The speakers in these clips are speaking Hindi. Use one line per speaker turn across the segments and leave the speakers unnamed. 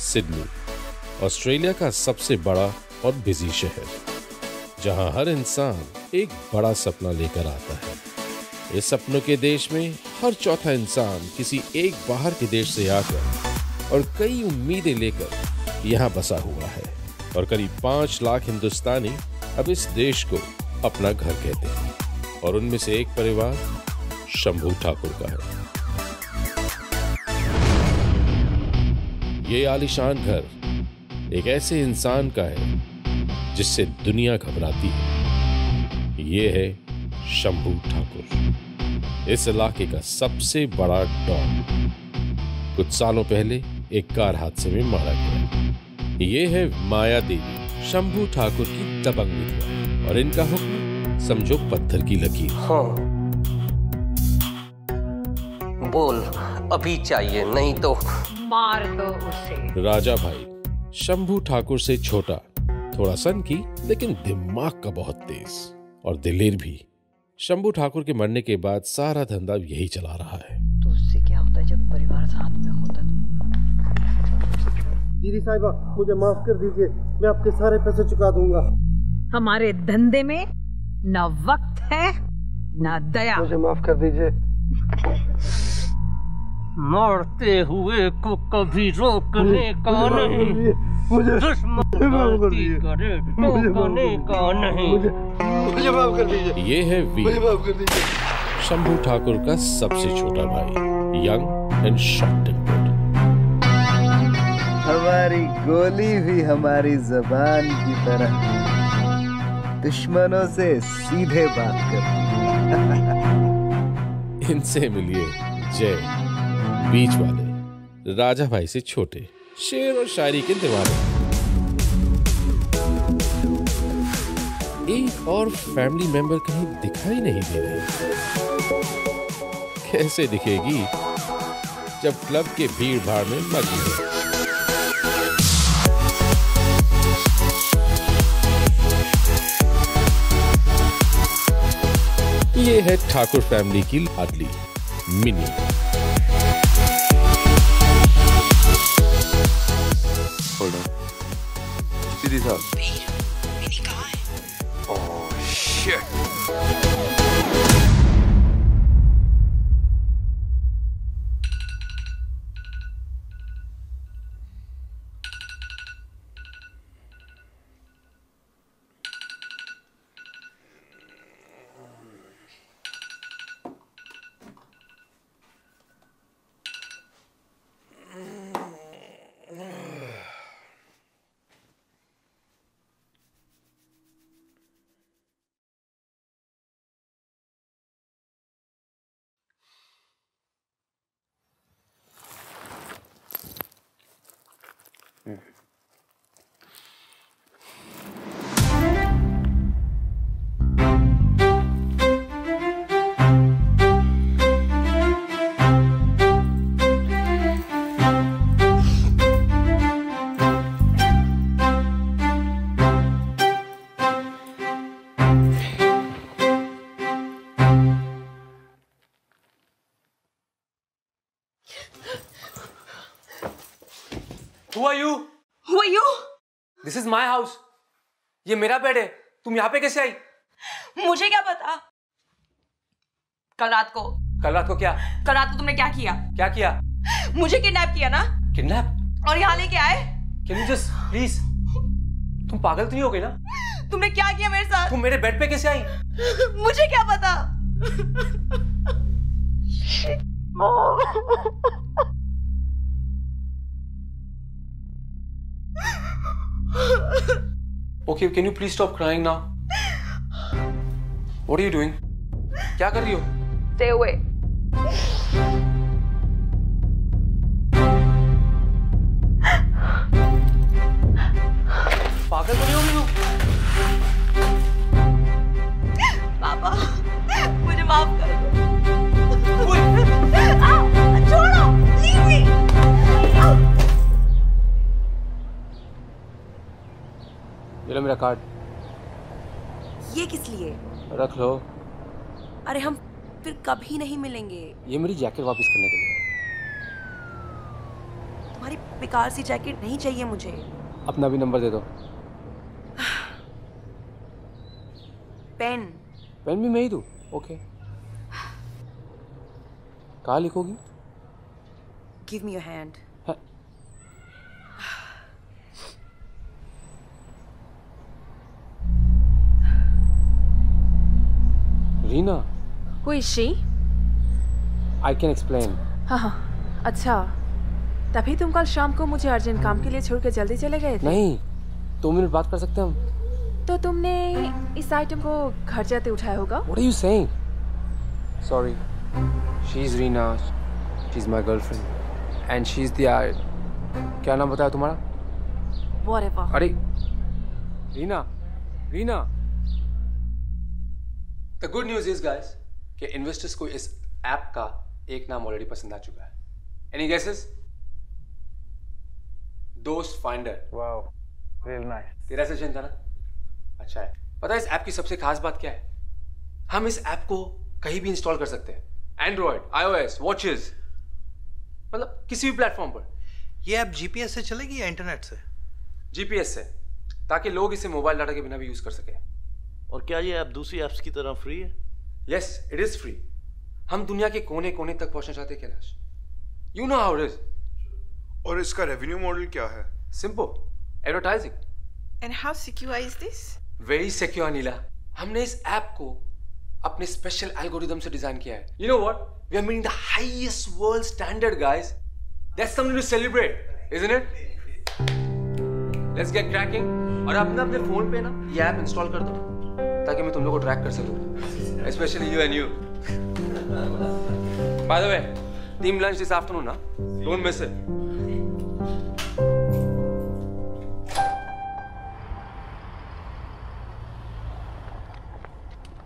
सिडनी, ऑस्ट्रेलिया का सबसे बड़ा और बिजी शहर, जहां हर इंसान एक बड़ा सपना लेकर आता है। इस सपनों के देश में हर चौथा इंसान किसी एक बाहर के देश से आकर और कई उम्मीदें लेकर यहाँ बसा हुआ है, और करीब 5 लाख हिंदुस्तानी अब इस देश को अपना घर कहते हैं, और उनमें से एक परिवार शंभू ठाकुर का है। ये आलीशान घर एक ऐसे इंसान का है जिससे दुनिया घबराती है। ये है शंभू ठाकुर, इस इलाके का सबसे बड़ा डॉन। कुछ सालों पहले एक कार हादसे में मारा गया। ये है माया देवी, शंभू ठाकुर की दबंग विधवा, और इनका हुक्म समझो पत्थर की लकीर।
हाँ, बोल अभी चाहिए, नहीं तो
मार दो उसे।
राजा भाई शंभू ठाकुर से छोटा, थोड़ा सनकी, लेकिन दिमाग का बहुत तेज और दिलेर भी। शंभू ठाकुर के मरने के बाद सारा धंधा यही चला रहा है।
तो उससे क्या होता है जब परिवार साथ में होता?
दीदी साहिबा, मुझे माफ कर दीजिए, मैं आपके सारे पैसे चुका दूंगा।
हमारे धंधे में न वक्त है न दया।
मुझे माफ कर दीजिए।
मरते हुए को कभी रोकने का नहीं, दुश्मन गलती करे टोकने का नहीं।
मुझे माफ कर दीजिए।
ये है वीर,
मुझे माफ कर दीजिए।
शंभू ठाकुर का सबसे छोटा भाई, यंग एंड शॉर्ट टेम्पर्ड।
हमारी गोली भी हमारी जबान की तरह दुश्मनों से सीधे बात करती।
इनसे मिलिए जय, बीच वाले, राजा भाई से छोटे, शेर और शायरी के दीवाने। एक और फैमिली मेंबर कहीं दिखाई नहीं दे रही। कैसे दिखेगी जब क्लब के भीड़ भाड़ में मग्न है। ये है ठाकुर फैमिली की लाडली मिनी।
दीदी साहब,
मिनी कहाँ है?
Oh shit.
Who are you?
Who are you?
This is my house. ये मेरा बेड है। तुम यहाँ पे कैसे आई?
मुझे क्या पता? कल रात को
क्या?
कल रात को तुमने क्या किया?
क्या किया?
मुझे किडनैप किया ना?
किडनैप?
और यहाँ लेके आए?
Can you just please? तुम पागल तो नहीं हो गई ना?
तुमने क्या किया मेरे साथ?
तुम मेरे बेड पे कैसे आई?
मुझे क्या पता?
Okay, can you please stop crying now? What are you doing? क्या कर रही हो?
Stay away.
पागल तो नहीं हो गई हो?
पापा, मुझे माफ कर दो।
ओए!
छोड़ो, leave me.
ये लो मेरा कार्ड।
ये किस लिए?
रख लो।
अरे हम फिर कभी नहीं मिलेंगे।
ये मेरी जैकेट वापस करने के लिए।
तुम्हारी बेकार सी जैकेट नहीं चाहिए मुझे।
अपना भी नंबर दे दो।
पेन।
पेन भी मैं ही दूँ? ओके। कहाँ लिखोगी?
Give me your hand.
Reena.
Who is she?
I can explain.
हाँ, अच्छा, तभी तुम कल शाम को मुझे अर्जेंट काम के लिए छोड़ के जल्दी चले गए थे?
नहीं, 2 मिनट बात कर सकते हैं हम?
तो तुमने इस आइटम को घर जाते उठाया होगा?
What are you saying? Sorry, she's Reena. She's my girlfriend, and she's the क्या नाम बताया तुम्हारा?
Whatever.
अरे, Reena. The good news is guys, कि इन्वेस्टर्स को इस ऐप का एक नाम ऑलरेडी पसंद आ चुका है। Any guesses? दोस्त फाइंडर।
Wow, real nice.
तेरा सजेशन था ना? अच्छा है। पता है इस ऐप की सबसे खास बात क्या है? हम इस ऐप को कहीं भी इंस्टॉल कर सकते हैं। एंड्रॉइड, iOS, वॉचेस, मतलब किसी भी प्लेटफॉर्म पर।
ये ऐप जीपीएस से चलेगी या इंटरनेट से?
जीपीएस से, ताकि लोग इसे मोबाइल डाटा के बिना भी यूज कर सके।
और क्या ये ऐप दूसरी ऐप्स की तरह फ्री है?
Yes, it is free. हम दुनिया के कोने कोने तक पहुंचना चाहते हैं Kailash. You know how it is.
और इसका रेवेन्यू मॉडल क्या है?
Simple, advertising.
And how secure is this?
Very secure, नीला। हमने इस ऐप को अपने स्पेशल एल्गोरिथम से डिजाइन किया है। You know what? We are meeting the highest world standard, guys. That's something to celebrate, isn't it? Let's get cracking. और अपने फोन पे ना ये ऐप इंस्टॉल कर दो, ताकि मैं तुम लोगों को ट्रैक कर सकूं, especially you and you. By the way, team lunch this afternoon, ना? Don't miss it.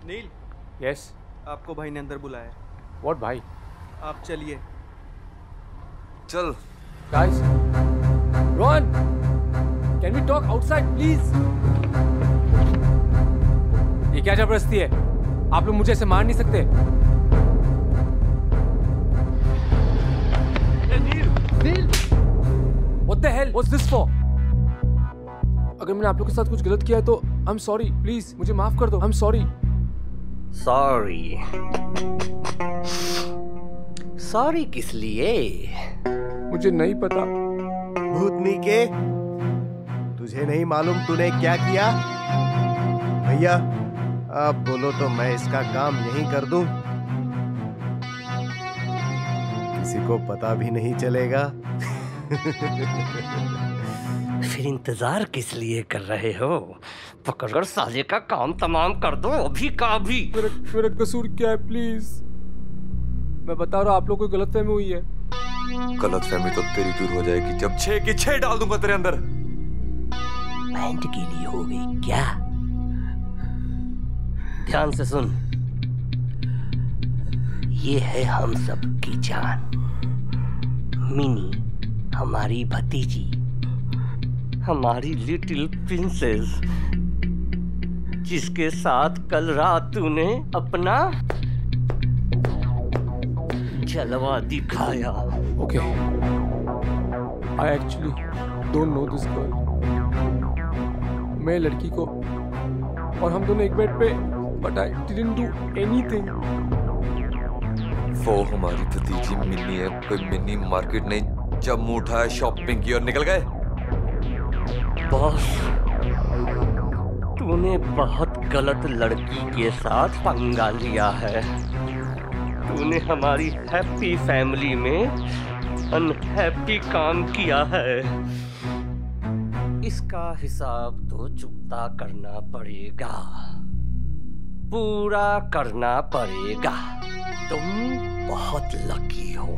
Nil.
Yes.
आपको भाई ने अंदर बुलाया है।
What भाई?
आप चलिए।
चल।
Guys, Ron, can we talk outside, please? ये क्या जबरदस्ती है? आप लोग मुझे ऐसे मार नहीं सकते। नील! What the hell? What's this for? अगर मैंने आप लोग के साथ कुछ गलत किया है तो I'm sorry, please मुझे माफ कर दो। I'm sorry.
Sorry किस लिए?
मुझे नहीं पता।
भूतनी के, तुझे नहीं मालूम तूने क्या किया? भैया, आप बोलो तो मैं इसका काम यहीं कर दूं। किसी को पता भी नहीं चलेगा।
फिर इंतजार किस लिए कर रहे हो? पकड़कर साले का काम तमाम कर दो अभी का अभी।
मेरा कसूर क्या है? प्लीज, मैं बता रहा हूँ, आप लोग को गलतफहमी हुई है।
गलतफहमी तो तेरी दूर हो जाएगी जब 6 की 6 डाल दूंगा तेरे अंदर।
पैंट गीली हो गई क्या? ध्यान से सुन, ये है हम सब की जान, मिनी, हमारी भतीजी, हमारी लिटिल प्रिंसेस, जिसके साथ कल रात तूने अपना जलवा दिखाया।
Okay, I actually don't know this girl. मैं लड़की को, और हम दोनों एक बेड पे, but I didn't do anything.
वो हमारी भतीजी मिनी है, कोई मिनी मार्केट नहीं जब मुंह उठाया शॉपिंग की और निकल गए।
बॉस, तूने बहुत गलत लड़की के साथ पंगा लिया है। तूने हमारी हैप्पी फैमिली में अनहैप्पी काम किया है। इसका हिसाब तो चुकता करना पड़ेगा, पूरा करना पड़ेगा। तुम बहुत लकी हो,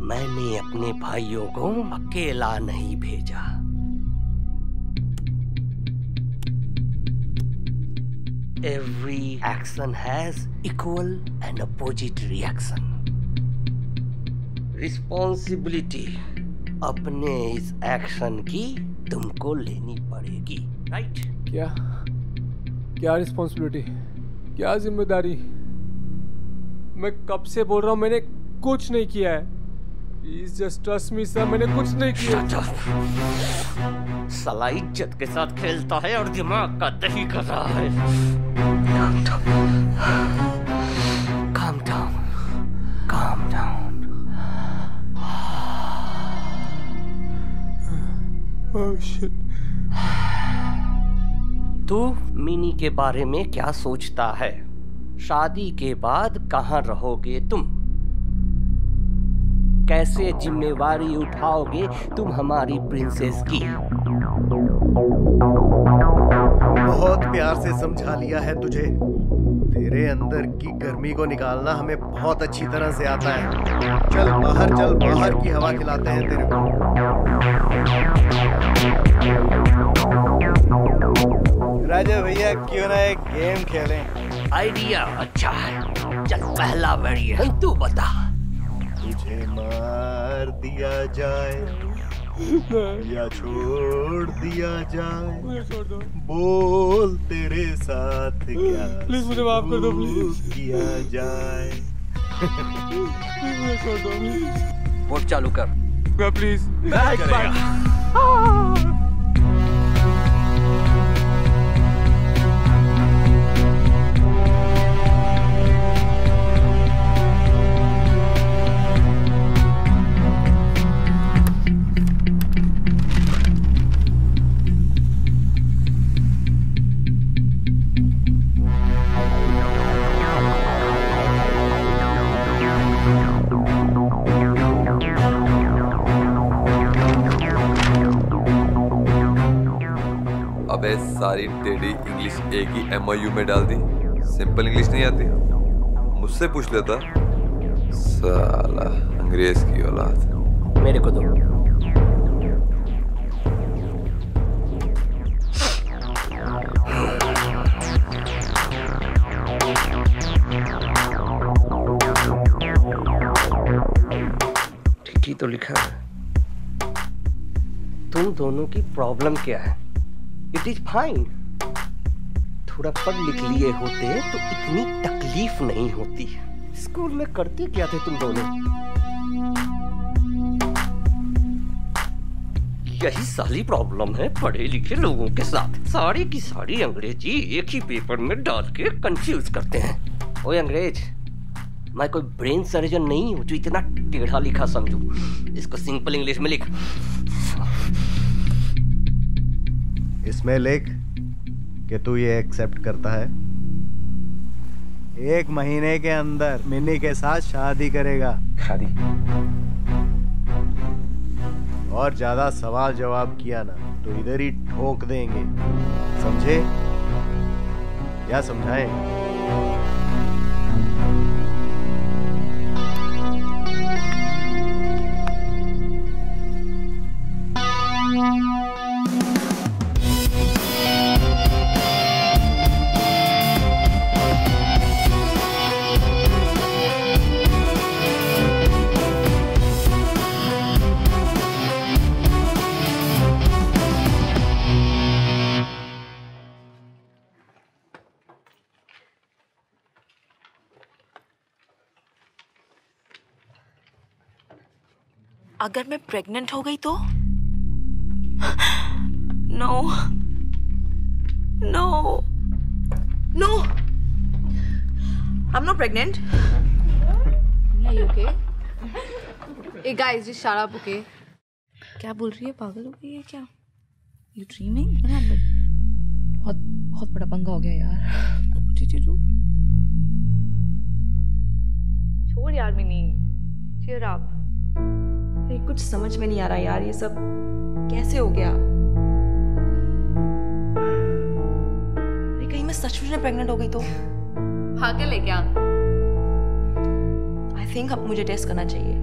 मैंने अपने भाइयों को अकेला नहीं भेजा। Every action has equal and opposite reaction. Responsibility अपने इस एक्शन की तुमको लेनी पड़ेगी, राइट?
क्या रिस्पॉन्सिबिलिटी, क्या जिम्मेदारी? मैं कब से बोल रहा हूँ, मैंने कुछ नहीं किया है। Please just trust me, sir. मैंने कुछ नहीं किया।
साला इज्जत के साथ खेलता है और दिमाग का दही कर रहा है। Calm down. Calm down.
Oh shit.
तू मिनी के बारे में क्या सोचता है? शादी के बाद कहाँ रहोगे तुम? कैसे जिम्मेवारी उठाओगे तुम हमारी प्रिंसेस की?
बहुत प्यार से समझा लिया है तुझे। तेरे अंदर की गर्मी को निकालना हमें बहुत अच्छी तरह से आता है। चल बाहर की हवा खिलाते हैं तेरे को।
राजा भैया क्यों ना एक गेम खेलें?
आइडिया अच्छा है। चल पहला बारी है, तू बता।
तुझे मार दिया जाए या छोड़ दिया जाए,
मुझे छोड़ दो।
बोल तेरे साथ क्या
प्लीज मुझे माफ कर दो प्लीज।
किया जाए।
प्लीज मुझे छोड़ दो।
वोट चालू कर।
प्लीज।
अबे सारी टेढ़ी इंग्लिश एक ही MOU में डाल दी। सिंपल इंग्लिश नहीं आती? मुझसे पूछ लेता। साला अंग्रेज की औलाद।
मेरे को दो। ठीक ही तो लिखा है। तुम दोनों की प्रॉब्लम क्या है? It is fine. थोड़ा पढ़ लिख लिए होते तो इतनी तकलीफ नहीं होती। स्कूल में करते क्या थे तुम दोनों? यही सारी प्रॉब्लम है पढ़े लिखे लोगों के साथ। सारी की सारी अंग्रेजी एक ही पेपर में डाल के कंफ्यूज करते हैं। ओए अंग्रेज, मैं कोई ब्रेन सर्जन नहीं हूं जो इतना टेढ़ा लिखा समझू। इसको सिंपल इंग्लिश में लिख।
इसमें लिख कि तू ये एक्सेप्ट करता है। 1 महीने के अंदर मिनी के साथ शादी करेगा।
शादी?
और ज्यादा सवाल जवाब किया ना तो इधर ही ठोक देंगे, समझे? क्या समझाएं?
अगर मैं प्रेग्नेंट हो गई तो? No no no, I'm not pregnant.
Yeah, you okay? Hey guys, just shut up, okay?
क्या बोल रही है? पागल हो गई है क्या? You dreaming?
बहुत बड़ा पंगा हो गया यार।
What did you do?
छोड़ यार मिनी, cheer up.
अरे कुछ समझ में नहीं आ रहा यार, ये सब कैसे हो गया? अरे कहीं मैं सचमुच में प्रेग्नेंट हो गई तो?
पागल है क्या?
I think अब मुझे टेस्ट करना चाहिए।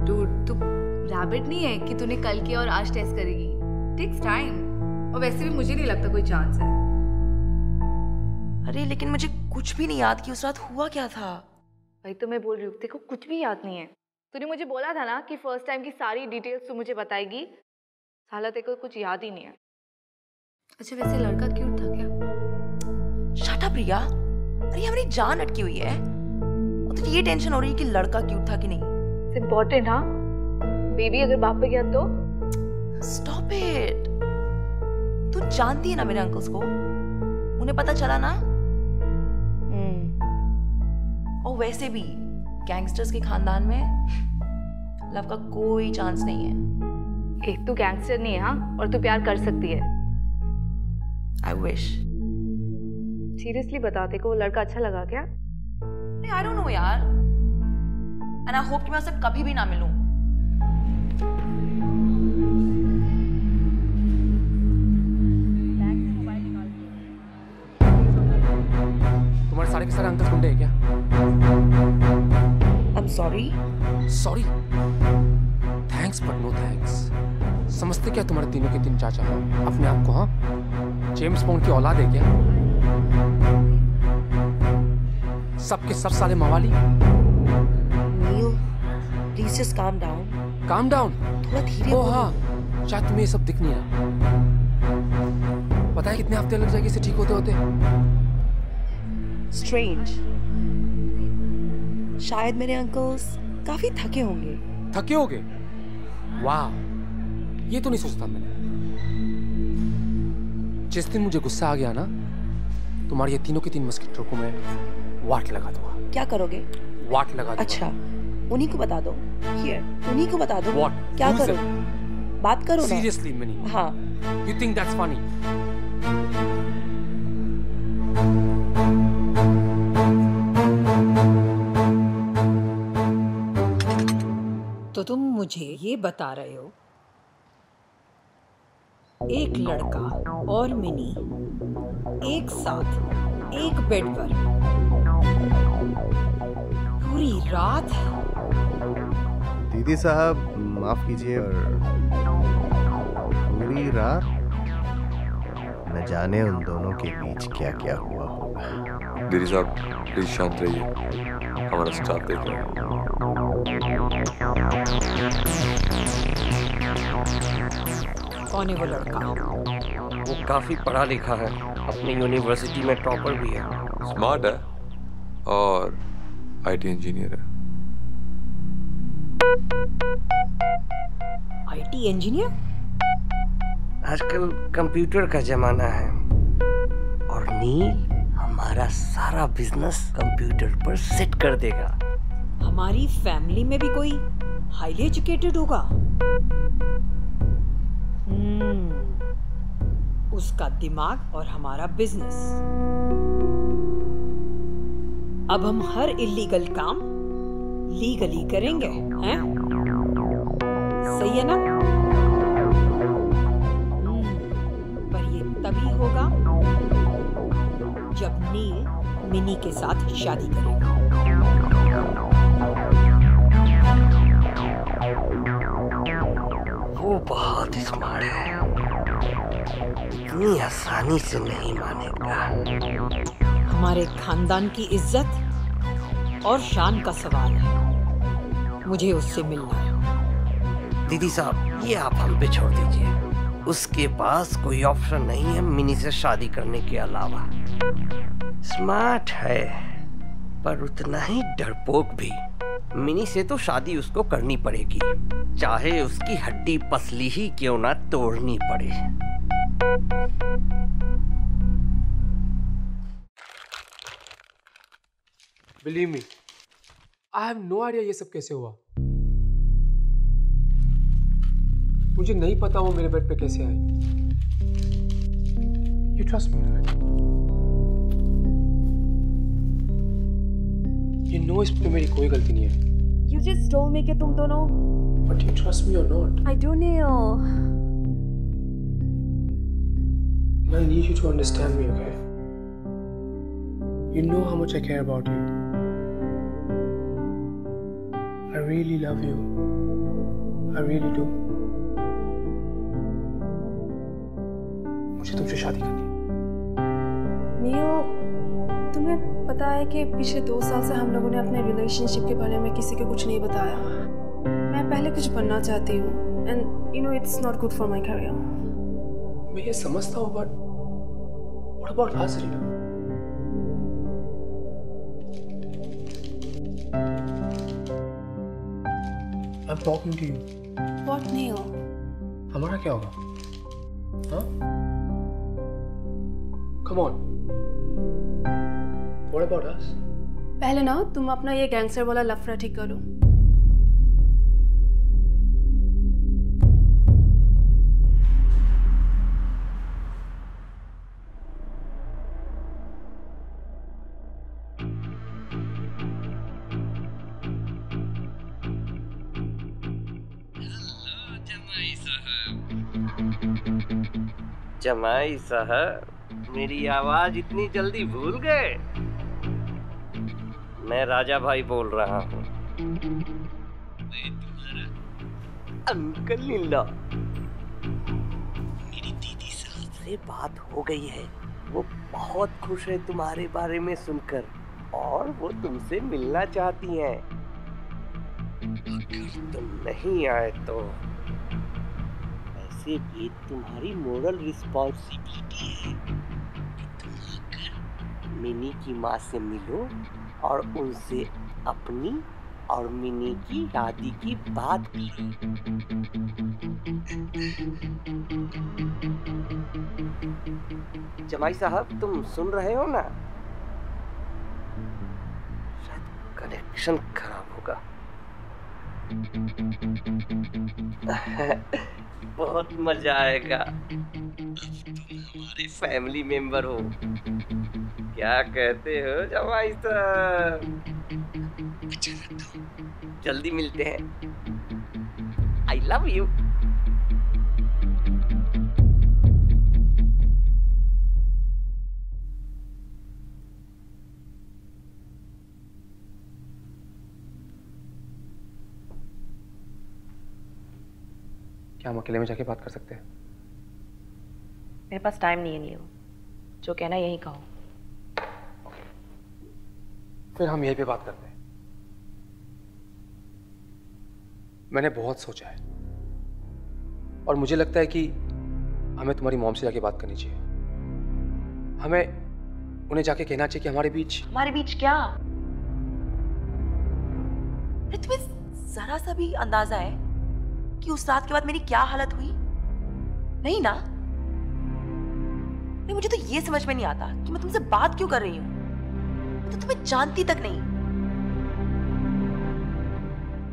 Dude, तू रैबिट नहीं है कि तूने कल किया और आज टेस्ट करेगी। Takes time. और वैसे भी मुझे नहीं लगता कोई चांस है।
अरे लेकिन मुझे कुछ भी नहीं याद कि उस रात हुआ क्या था।
भाई तो मैं बोल रही हूँ, तेरे को कुछ भी याद नहीं है। तूने मुझे बोला था ना कि फर्स्ट टाइम की सारी डिटेल्स तू मुझे बताएगी। साला तेरे को कुछ याद ही नहीं है। अच्छा वैसे लड़का क्यूट था क्या?
शट अप रिया, अरे हमारी जान अटकी हुई है और तुझे ये टेंशन हो रही है कि लड़का क्यूट था कि नहीं।
इट्स इम्पोर्टेंट हाँ? बेबी अगर बाप पे गया तो?
Stop it. तू जानती है ना मेरे अंकल्स को, उन्हें पता चला ना। और वैसे भी गैंगस्टर्स के खानदान में लव का कोई चांस नहीं है।
एक तू गैंगस्टर नहीं है हाँ, और तू प्यार कर सकती है।
I wish.
सीरियसली बता, तेरे को वो लड़का अच्छा लगा क्या?
नहीं, आई डोंट नो यार, एंड आई होप कि मैं उससे कभी भी ना मिलूं।
तुम्हारे सारे के सारे अंकल गुंडे हैं क्या?
I'm sorry.
Sorry? Thanks but no thanks. समझते क्या तुम्हारे तीनों के तीन चाचा हैं अपने आप को? हाँ, जेम्स बॉन्ड की औलाद है क्या? सबके सब साले मवाली।
Neil, please just calm down.
Calm down?
थोड़ा धीरे
बोलो। हाँ, शायद तुम्हें ये सब दिख नहीं रहा। पता है कितने हफ्ते लग जाएंगे इसे ठीक होते होते?
Strange. शायद मेरे अंकल्स काफी थके होंगे।
थके होंगे? वाह, ये तो नहीं सोचता मैंने। जिस दिन मुझे गुस्सा आ गया ना, तुम्हारे ये तीनों के तीन मस्किटो को मैं वाट लगा दूंगा।
क्या करोगे?
वाट लगा दूंगा।
अच्छा, उन्हीं को बता दो। Here, उन्हीं को बता दो।
What?
क्या करो? बात करो ना।
Seriously, Minnie?
हाँ।
You think that's funny?
तो तुम मुझे ये बता रहे हो एक लड़का और मिनी एक साथ एक बेड पर पूरी रात?
दीदी साहब माफ कीजिए, और पूरी रात न जाने उन दोनों के बीच क्या क्या हुआ होगा।
दीदी साहब प्लीज शांत रहिए, हमारा स्टाफ देख रहा है।
कौन है वो लड़का?
वो काफी पढ़ा लिखा है, अपनी यूनिवर्सिटी में टॉपर भी है।
स्मार्ट है और आईटी इंजीनियर है।
IT engineer?
आजकल कंप्यूटर का जमाना है और नील हमारा सारा बिजनेस कंप्यूटर पर सेट कर देगा।
हमारी फैमिली में भी कोई हाईली एजुकेटेड होगा? उसका दिमाग और हमारा बिजनेस। अब हम हर इलीगल काम लीगली करेंगे, हैं? सही है ना? पर ये तभी होगा जब नील मिनी के साथ शादी करेगा।
वो बहुत स्मार्ट है, इतनी आसानी से नहीं मानेगा।
हमारे खानदान की इज्जत और शान का सवाल है, मुझे उससे मिलना है।
दीदी साहब ये आप हम पे छोड़ दीजिए, उसके पास कोई ऑप्शन नहीं है मिनी से शादी करने के अलावा। स्मार्ट है पर उतना ही डरपोक भी। मिनी से तो शादी उसको करनी पड़ेगी, चाहे उसकी हड्डी पसली ही क्यों ना तोड़नी पड़े।
Believe me, I have no idea ये सब कैसे हुआ। मुझे नहीं पता वो मेरे बेड पे कैसे आई। You trust me, right? You know इस पे मेरी कोई गलती नहीं है।
You just told me कि तुम दोनों।
But you trust me or not?
I do know.
I need you to understand me, okay? You know how much I care about you. I really love you. I really do. मुझे तुमसे शादी करनी है।
नील, तुम्हें पता है कि पिछले 2 साल से हम लोगों ने अपने रिलेशनशिप के बारे में किसी को कुछ नहीं बताया। मैं पहले कुछ बनना चाहती हूँ, and you know it's not good for my career.
मैं ये समझता हूँ, but what about us, Reena? I'm talking to you.
What, Neil?
हमारा क्या होगा? हाँ? Come on. What about us?
पहले ना तुम अपना ये गैंगस्टर वाला लफड़ा ठीक करो।
जमाई साहब, मेरी आवाज इतनी जल्दी भूल गए? मैं राजा भाई बोल रहा हूँ। मैं तुम्हारा अंकल नीला। मेरी दीदी साहब से बात हो गई है, वो बहुत खुश है तुम्हारे बारे में सुनकर और वो तुमसे मिलना चाहती हैं। अगर तुम नहीं आए तो वैसे भी तुम्हारी मोरल रिस्पॉन्सिबिलिटी है कि तुम आकर मिनी की माँ से मिलो और उनसे अपनी और मिनी की शादी की बात करो। जमाई साहब, तुम सुन रहे हो ना? शायद कनेक्शन खराब होगा। बहुत मजा आएगा। अब तुम हमारे फैमिली मेंबर हो। क्या कहते हो जमाई साहब? जल्दी मिलते हैं। I love you.
क्या हम अकेले में जाके बात कर सकते हैं?
मेरे पास टाइम नहीं है नील, जो कहना यही कहो।
फिर हम यहीं पे बात करते हैं। मैंने बहुत सोचा है और मुझे लगता है कि हमें तुम्हारी मॉम से जाके बात करनी चाहिए। हमें उन्हें जाके कहना चाहिए कि हमारे बीच
क्या? तुम्हें जरा सा भी अंदाजा है कि उस रात के बाद मेरी क्या हालत हुई? नहीं ना? नहीं, मुझे तो ये समझ में नहीं आता कि मैं तुमसे बात क्यों कर रही हूँ। मैं तो तुम्हें जानती तक नहीं।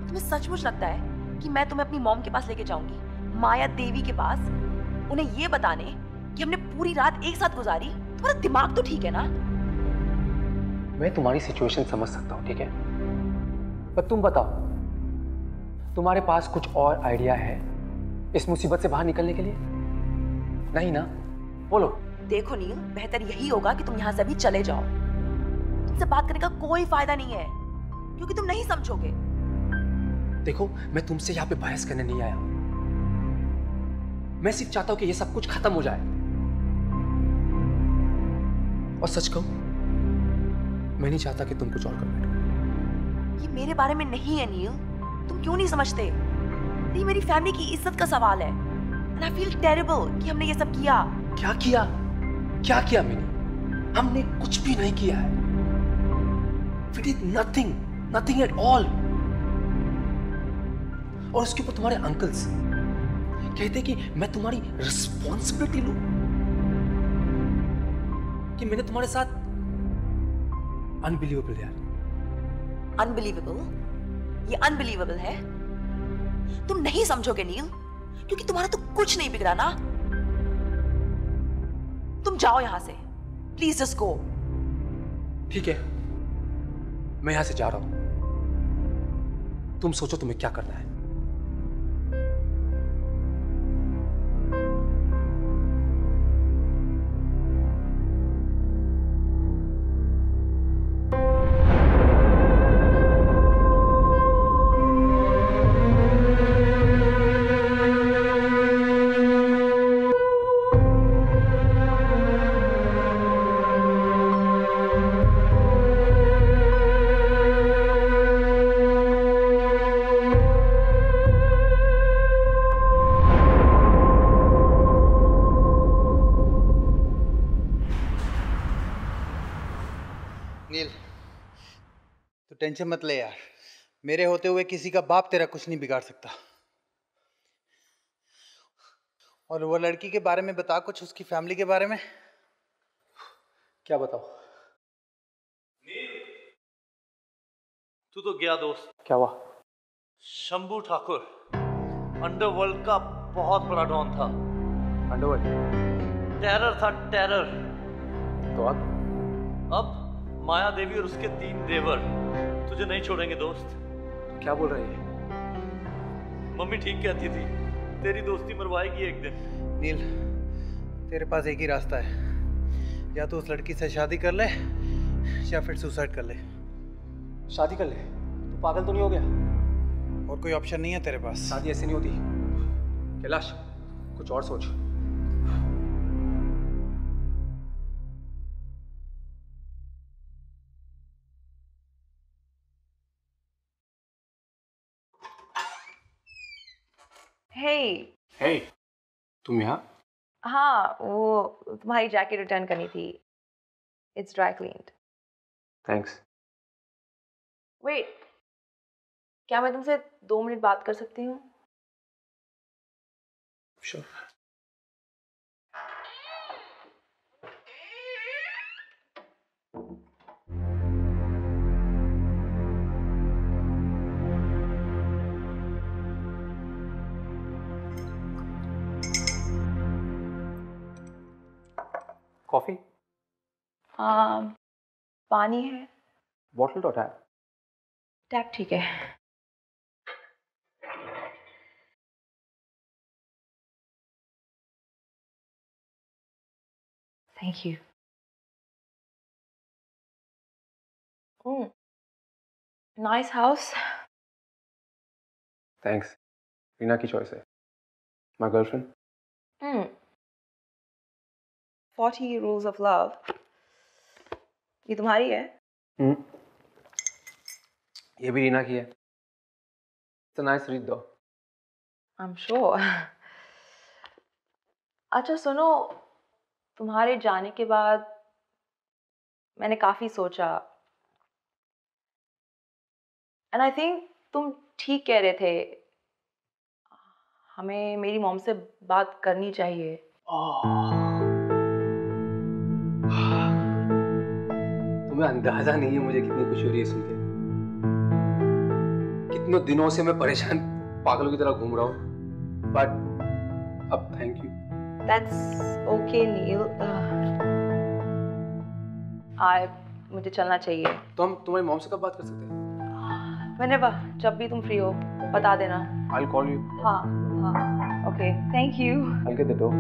तुम्हें सचमुच लगता है कि मैं तुम्हें अपनी मॉम के पास लेके जाऊंगी, माया देवी के पास, उन्हें ये बताने कि हमने पूरी रात एक साथ गुजारी? तुम्हारा दिमाग तो ठीक है ना?
मैं तुम्हारी सिचुएशन समझ सकता हूँ, ठीक है, पर तुम बताओ, तुम्हारे पास कुछ और आइडिया है इस मुसीबत से बाहर निकलने के लिए? नहीं ना? बोलो।
देखो नील, बेहतर यही होगा कि तुम यहाँ से अभी चले जाओ। तुमसे बात करने का कोई फायदा नहीं है क्योंकि तुम नहीं समझोगे।
देखो, मैं तुमसे यहाँ पे बहस करने नहीं आया। मैं सिर्फ चाहता हूँ कि ये सब कुछ खत्म हो जाए। और सच कहूं, मैं नहीं चाहता कि तुम कुछ और कर बैठो।
ये मेरे बारे में नहीं है नील, तुम क्यों नहीं समझते? ये मेरी फैमिली की इज्जत का सवाल है। And I feel terrible कि हमने ये सब किया।
क्या किया? क्या किया मिनी? हमने कुछ भी नहीं किया है। We did nothing, nothing at all. और उसके ऊपर तुम्हारे अंकल्स कहते कि मैं तुम्हारी रिस्पॉन्सिबिलिटी लूं, कि मैंने तुम्हारे साथ। अनबिलीवेबल यार।
अनबिलीवेबल? ये अनबिलीवेबल है? तुम नहीं समझोगे नील, क्योंकि तुम्हारा तो कुछ नहीं बिगड़ा ना। तुम जाओ यहां से, प्लीज जस्ट गो।
ठीक है, मैं यहां से जा रहा हूं। तुम सोचो तुम्हें क्या करना है।
टेंशन मत ले यार, मेरे होते हुए किसी का बाप तेरा कुछ नहीं बिगाड़ सकता। और वो लड़की के बारे में बता कुछ, उसकी फैमिली के बारे में।
क्या बताओ?
तू तो गया दोस्त।
क्या हुआ?
शंभू ठाकुर अंडरवर्ल्ड का बहुत बड़ा डॉन था।
अंडरवर्ल्ड?
टेरर था, टेरर।
तो
अब माया देवी और उसके 3 देवर तुझे नहीं छोड़ेंगे दोस्त।
क्या बोल रहे हैं?
मम्मी ठीक कहती थी, तेरी दोस्ती मरवाएगी एक दिन।
नील, तेरे पास एक ही रास्ता है, या तो उस लड़की से शादी कर ले या फिर सुसाइड कर ले।
शादी कर ले? तू पागल तो नहीं हो गया?
और कोई ऑप्शन नहीं है तेरे पास?
शादी ऐसे नहीं होती कैलाश, कुछ और सोच।
हे,
तुम यहाँ?
हाँ, वो तुम्हारी जैकेट रिटर्न करनी थी। It's dry cleaned.
Thanks.
Wait, क्या मैं तुमसे 2 मिनट बात कर सकती हूँ?
श्योर। कॉफी?
पानी है।
बॉटल तो टैप?
टैप ठीक है। Thank you. Nice house.
Thanks. Reena की चॉइस है। My girlfriend.
40 rules of love। ये तुम्हारी है?
ये भी रीना की है। It's a nice read though।
I'm sure। अच्छा सुनो, तुम्हारे जाने के बाद मैंने काफी सोचा, and I think तुम ठीक कह रहे थे, हमें मेरी मॉम से बात करनी चाहिए।
तुम्हें अंदाजा नहीं है मुझे कितनी खुशी हो रही है सुन के। कितनों दिनों से मैं परेशान पागलों की तरह घूम रहा हूँ, बट अब थैंक यू।
That's okay, नील। मुझे चलना चाहिए।
तो हम तुम्हारी मॉम से कब बात कर सकते हैं?
Whenever, जब भी तुम फ्री हो बता देना।
I'll call you।
हाँ, okay, thank you।
I'll get the door।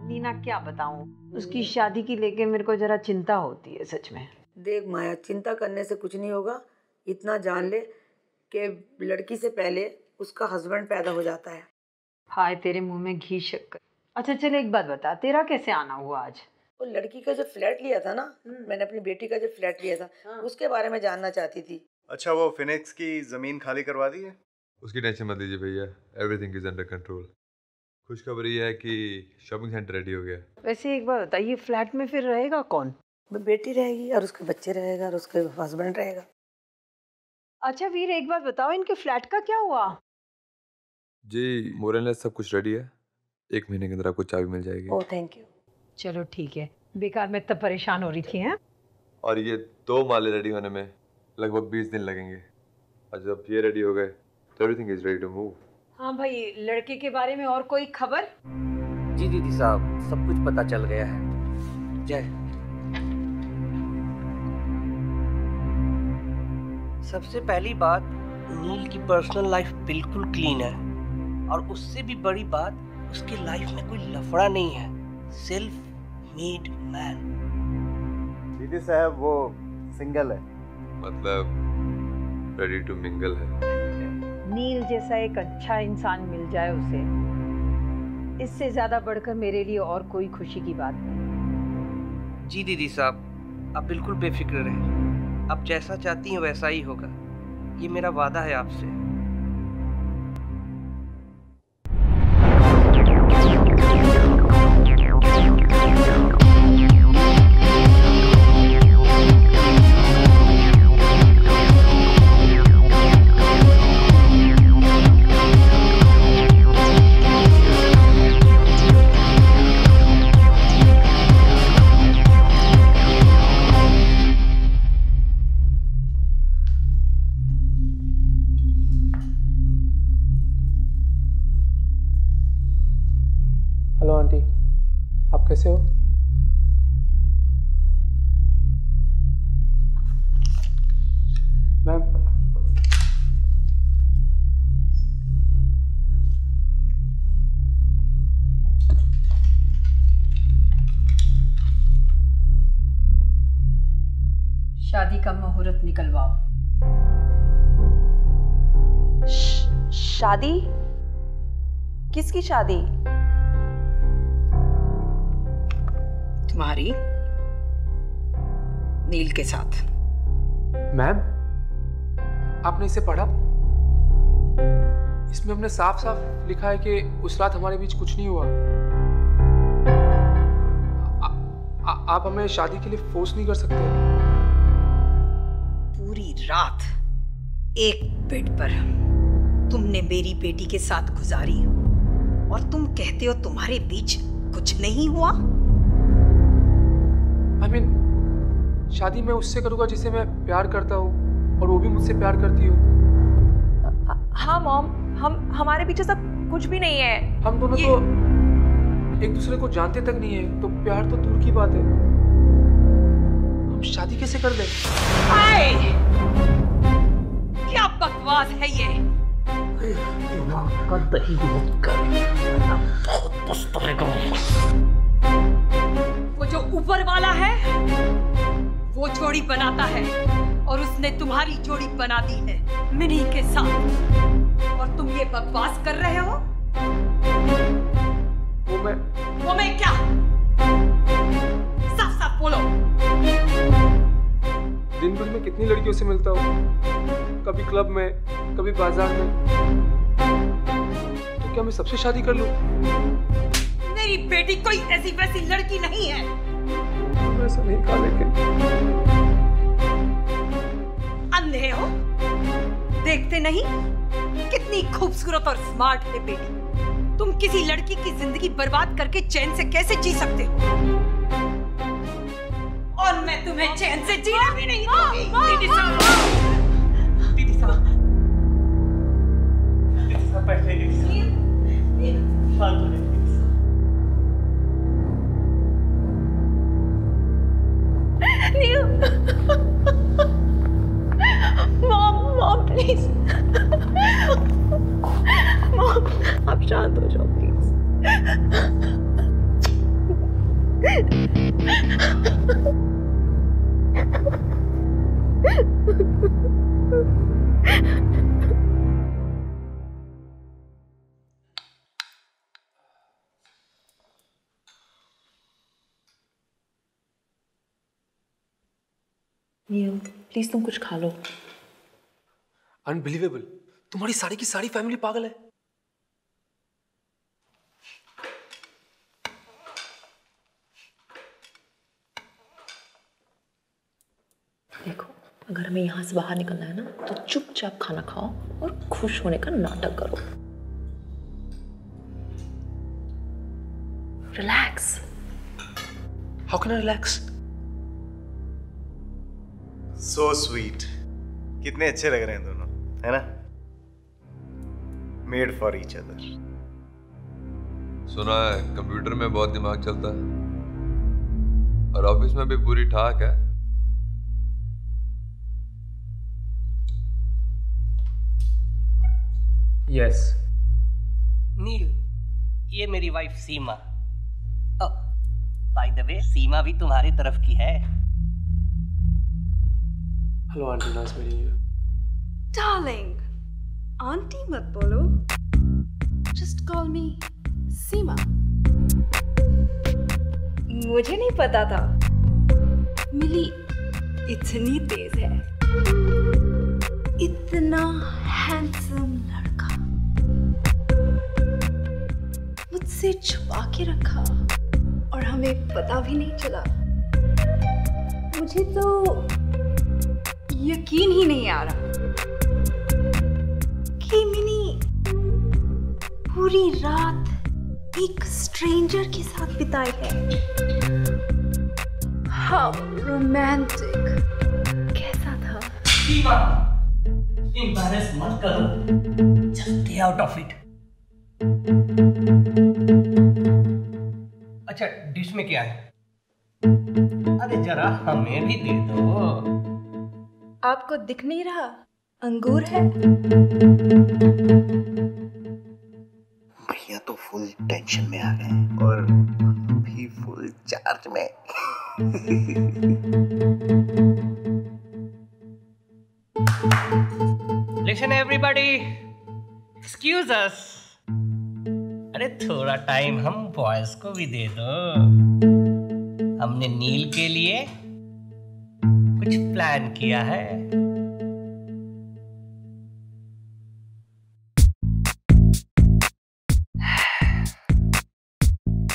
Neena क्या बताऊं, उसकी शादी की लेके मेरे को जरा चिंता होती है सच में।
देख माया, चिंता करने से कुछ नहीं होगा। इतना जान ले कि लड़की से पहले उसका हस्बैंड पैदा हो जाता है।
हाय तेरे मुंह में घी शक्कर। अच्छा चल एक बात बता, तेरा कैसे आना हुआ आज?
वो लड़की का जो फ्लैट लिया था ना, मैंने अपनी बेटी का जो फ्लैट लिया था, उसके बारे में जानना चाहती थी।
अच्छा, वो फिनिक्स की जमीन खाली करवा दी है?
उसकी टेंशन मत लीजिए भैया, एवरीथिंग इज अंडर कंट्रोल। खुशखबरी है कि शॉपिंग सेंटर रेडी हो गया।
वैसे एक बात बता, ये फ्लैट में फिर रहेगा कौन?
बेटी रहेगी और उसके बच्चे रहेगा और उसके हस्बैंड रहेगा।
अच्छा वीर, एक बात बताओ, इनके फ्लैट का क्या हुआ?
जी मोरल सब कुछ रेडी है, 1 महीने के अंदर आपको चाबी मिल जाएगी।
Oh thank you.
चलो ठीक है, बेकार में तब परेशान हो रही थी हैं?
और ये 2 माले रेडी होने में लगभग 20 दिन लगेंगे, और जब ये रेडी हो गए तो everything is ready to move.
हाँ भाई, लड़के के बारे में और कोई खबर?
जी दीदी साहब, सब कुछ पता चल गया है। जय। सबसे पहली बात, नील की पर्सनल लाइफ बिल्कुल क्लीन है, और उससे भी बड़ी बात, उसकी लाइफ में कोई लफड़ा नहीं है। Self made man.
दीदी साहब वो सिंगल है,
मतलब रेडी टू मिंगल है।
नील जैसा एक अच्छा इंसान मिल जाए उसे, इससे ज्यादा बढ़कर मेरे लिए और कोई खुशी की बात नहीं।
जी दीदी साहब, आप बिल्कुल बेफिक्र रहें, आप जैसा चाहती हैं वैसा ही होगा, ये मेरा वादा है आपसे।
शादी का मुहूर्त निकलवाओ।
शादी? किसकी शादी?
तुम्हारी नील के साथ।
मैम, आपने इसे पढ़ा? इसमें हमने साफ साफ लिखा है कि उस रात हमारे बीच कुछ नहीं हुआ। आप हमें शादी के लिए फोर्स नहीं कर सकते।
पूरी रात एक बेड पर तुमने मेरी बेटी के साथ गुजारी और तुम कहते हो तुम्हारे बीच कुछ नहीं हुआ?
I mean, शादी मैं उससे करूंगा जिसे मैं प्यार करता हूँ और वो भी मुझसे प्यार करती हो।
हाँ मॉम, हमारे पीछे सब कुछ भी नहीं है।
हम दोनों तो एक दूसरे को जानते तक नहीं है, तो प्यार तो दूर की बात है। हम शादी कैसे कर ले?
क्या बकवास है ये?
दही मत कर, बहुत पछताएगा।
वो जो ऊपर वाला है वो जोड़ी बनाता है और उसने तुम्हारी जोड़ी बना दी है मिनी के साथ, और तुम ये बकवास कर रहे हो। वो मैं क्या? साफ साफ बोलो।
दिन भर में कितनी लड़कियों से मिलता हूँ, कभी क्लब में, कभी बाजार में, तो क्या मैं सबसे शादी कर लूं?
मेरी बेटी कोई ऐसी वैसी लड़की नहीं है।
ऐसा नहीं कहा, लेकिन
अंधे हो? देखते नहीं कितनी खूबसूरत और स्मार्ट है बेटी। तुम किसी लड़की की जिंदगी बर्बाद करके चैन से कैसे जी सकते हो? और मैं तुम्हें चैन से जीना भी नहीं दूंगी। दीदी साहब, दीदी साहब,
दीदी साहब बैठे, दीदी साहब फालतू नहीं।
मॉम प्लीज, मॉम आप शांत हो जाओ प्लीज। नील प्लीज तुम कुछ खा लो।
अनबिलीवेबल, तुम्हारी सारी की सारी फैमिली पागल है।
देखो, अगर हमें यहाँ से बाहर निकलना है ना, तो चुपचाप खाना खाओ और खुश होने का नाटक करो। Relax.
How can I relax?
So sweet, कितने अच्छे लग रहे हैं दोनों, है ना? Made for each other.
सुना है कंप्यूटर में बहुत दिमाग चलता है और ऑफिस में भी पूरी ठाक है।
यस नील, ये मेरी wife Seema. By the way, Seema भी तुम्हारी तरफ की है।
Hello aunty, nice meeting you.
Darling, aunty मत बोलो, जस्ट कॉल मी सीमा। मुझे नहीं पता था मिली इतनी तेज है, इतना हैंडसम लड़का मुझसे छुपा के रखा और हमें पता भी नहीं चला। मुझे तो यकीन ही नहीं आ रहा कि मिनी पूरी रात एक स्ट्रेंजर के साथ बिताई है। How romantic. कैसा था?
सीमा, एम्बैरेस मत करो, just stay out of it. अच्छा, डिश में क्या है? अरे जरा हमें भी दे दो।
आपको दिख नहीं रहा? अंगूर है।
भैया तो फुल टेंशन में आ गए और भी फुल चार्ज में।
लिसन एवरीबॉडी, एक्सक्यूज अस। अरे थोड़ा टाइम हम बॉयज को भी दे दो। हमने नील के लिए कुछ प्लान किया है।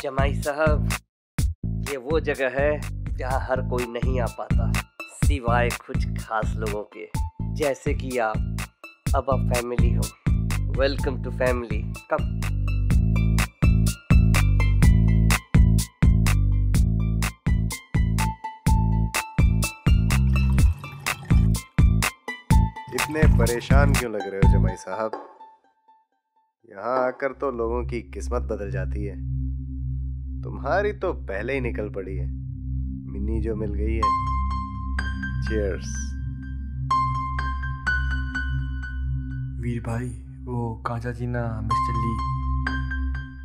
जमाई साहब, ये वो जगह है जहाँ हर कोई नहीं आ पाता सिवाय कुछ खास लोगों के, जैसे कि आप। अब आप फैमिली हो। Welcome to family. कम।
इतने परेशान क्यों लग रहे हो जमाई साहब? यहाँ आकर तो लोगों की किस्मत बदल जाती है। तुम्हारी तो पहले ही निकल पड़ी है। मिन्नी जो मिल गई है। चीयर्स।
वीर भाई, वो कांचा जीना मिस्टर ली,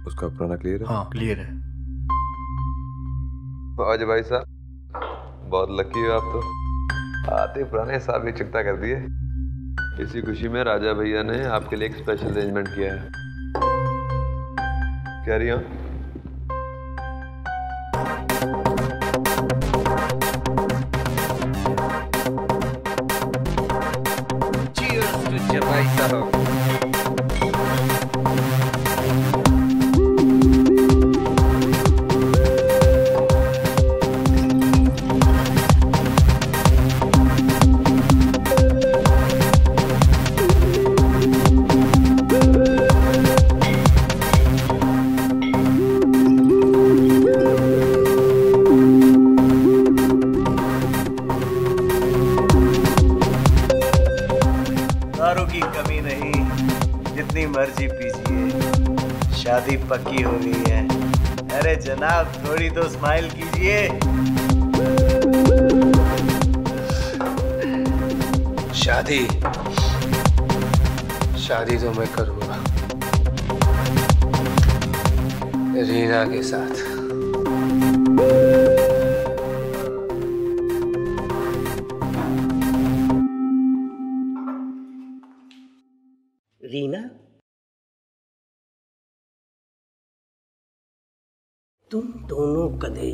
उसका पुराना क्लियर है?
हाँ क्लियर है।
आज भाई साहब बहुत लकी हो आप तो। आते पुराने हिसाब भी चुकता कर दिए। इसी खुशी में राजा भैया ने आपके लिए एक स्पेशल अरेंजमेंट किया है। कह रही हो?
चीयर्स टू जमाई साहब।
मर्जी पीजिए, शादी पक्की हो गई है। अरे जनाब थोड़ी तो स्माइल कीजिए।
शादी तो मैं करूंगा रीना के साथ।
रीना, तुम दोनों गधे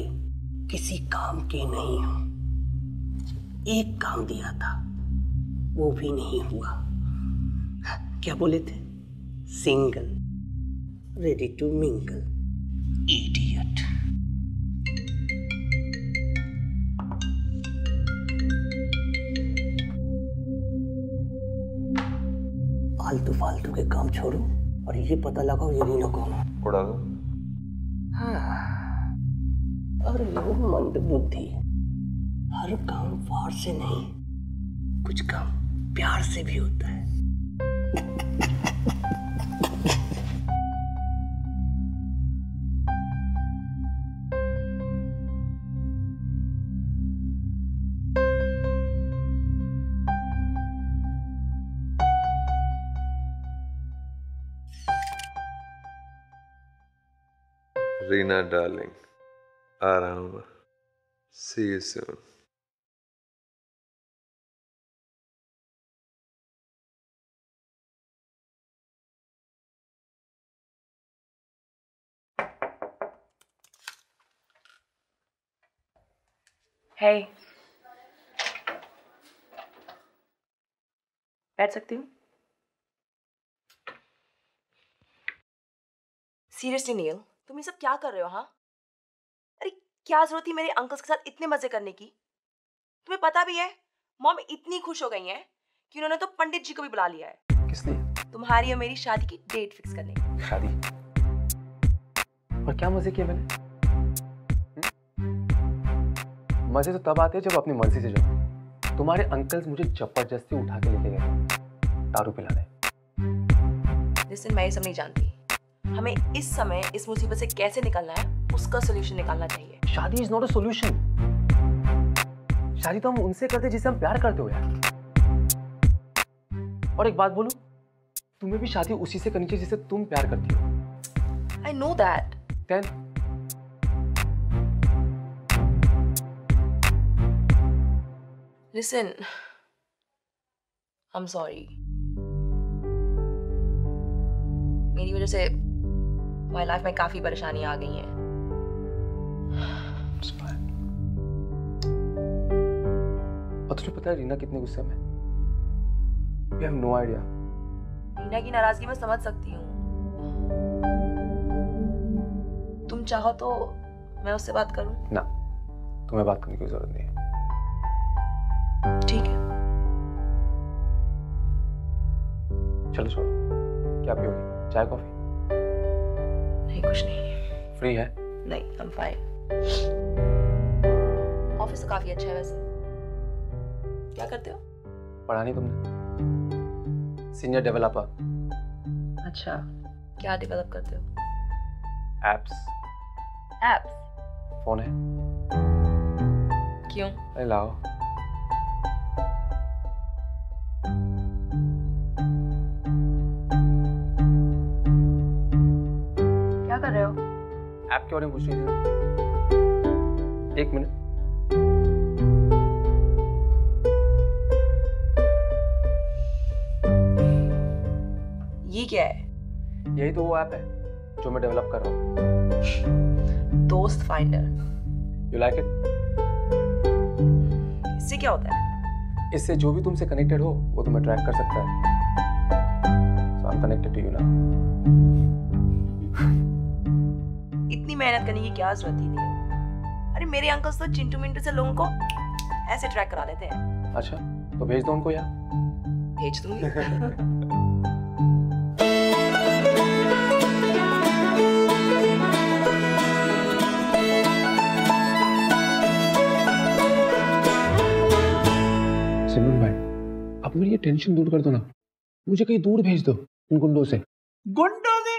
किसी काम के नहीं हो। एक काम दिया था, वो भी नहीं हुआ। क्या बोले थे? Single, ready to mingle. Idiot. फालतू के काम छोड़ो और ये पता लगाओ ये रीना कौन है।
उड़ा दो।
हाँ, अरे वो मंद बुद्धि। हर काम वार से नहीं, कुछ काम प्यार से भी होता है।
रीना डार्लिंग, आ रहा हूँ। See you soon.
Hey, बैठ सकती हूँ? सीरियसली नील, तुम ये सब क्या कर रहे हो? हाँ, अरे क्या जरूरत थी मेरे अंकल्स के साथ इतने मजे करने की? तुम्हें पता भी है मॉम इतनी खुश हो गई हैं कि उन्होंने तो पंडित जी को भी बुला लिया है।
किसने?
तुम्हारी और मेरी शादी की डेट फिक्स करने की।
शादी? और क्या मजे किए मैंने? मजे तो तब आते हैं जब अपनी मर्जी से जाओ। तुम्हारे अंकल्स मुझे जबरदस्ती उठा के लेके गए दारू पिलाने।
लिसन, मैं ये सब नहीं जानती। हमें इस समय इस मुसीबत से कैसे निकलना है उसका सोल्यूशन निकालना चाहिए।
शादी इज नॉट अ सोल्यूशन। शादी तो हम उनसे करते जिसे हम प्यार करते हो यार। और एक बात बोलूं, तुम्हें भी शादी उसी से करनी चाहिए जिसे तुम प्यार करती हो।
I know that.
Then
Listen, I'm sorry. मेरी वजह से my life में काफी परेशानियां आ गई हैं.
It's fine. और तुझे पता है रीना कितने गुस्से में? You have no idea.
Reena की नाराजगी मैं समझ सकती हूँ. तुम चाहो तो मैं उससे बात करूं?
ना, तुम्हें बात करने की जरूरत नहीं है.
ठीक है.
चलो छोड़ो. क्या पियोगी? चाय कॉफी?
नहीं, कुछ नहीं.
फ्री है?
नहीं, I'm fine. ऑफिस तो काफी अच्छा है वैसे. क्या करते हो?
पढ़ा नहीं तुमने? Senior developer.
अच्छा, क्या डेवलप करते हो?
एप्स.
एप्स?
फोन है?
क्यों?
अरे लाओ.
क्या कर रहे हो?
ऐप के बारे में पूछ रही थी. एक मिनट.
ये क्या है?
यही तो वो ऐप है जो मैं डेवलप कर रहा हूँ.
दोस्त फाइंडर.
You like it?
इससे क्या होता है?
इससे जो भी तुमसे कनेक्टेड हो वो तुम्हें ट्रैक कर सकता है. So I'm connected to you now.
इतनी मेहनत करने की क्या जरूरत ही थी? अरे मेरे अंकल्स तो चिंटू मिंटू से लोगों को ऐसे ट्रैक करा देते हैं.
अच्छा, तो भेज दो उनको यहाँ.
भेज दूंगी.
सिमरन भाई, अब मेरी ये टेंशन दूर कर दो ना. मुझे कहीं दूर भेज दो इन गुंडों से.
गुंडों से?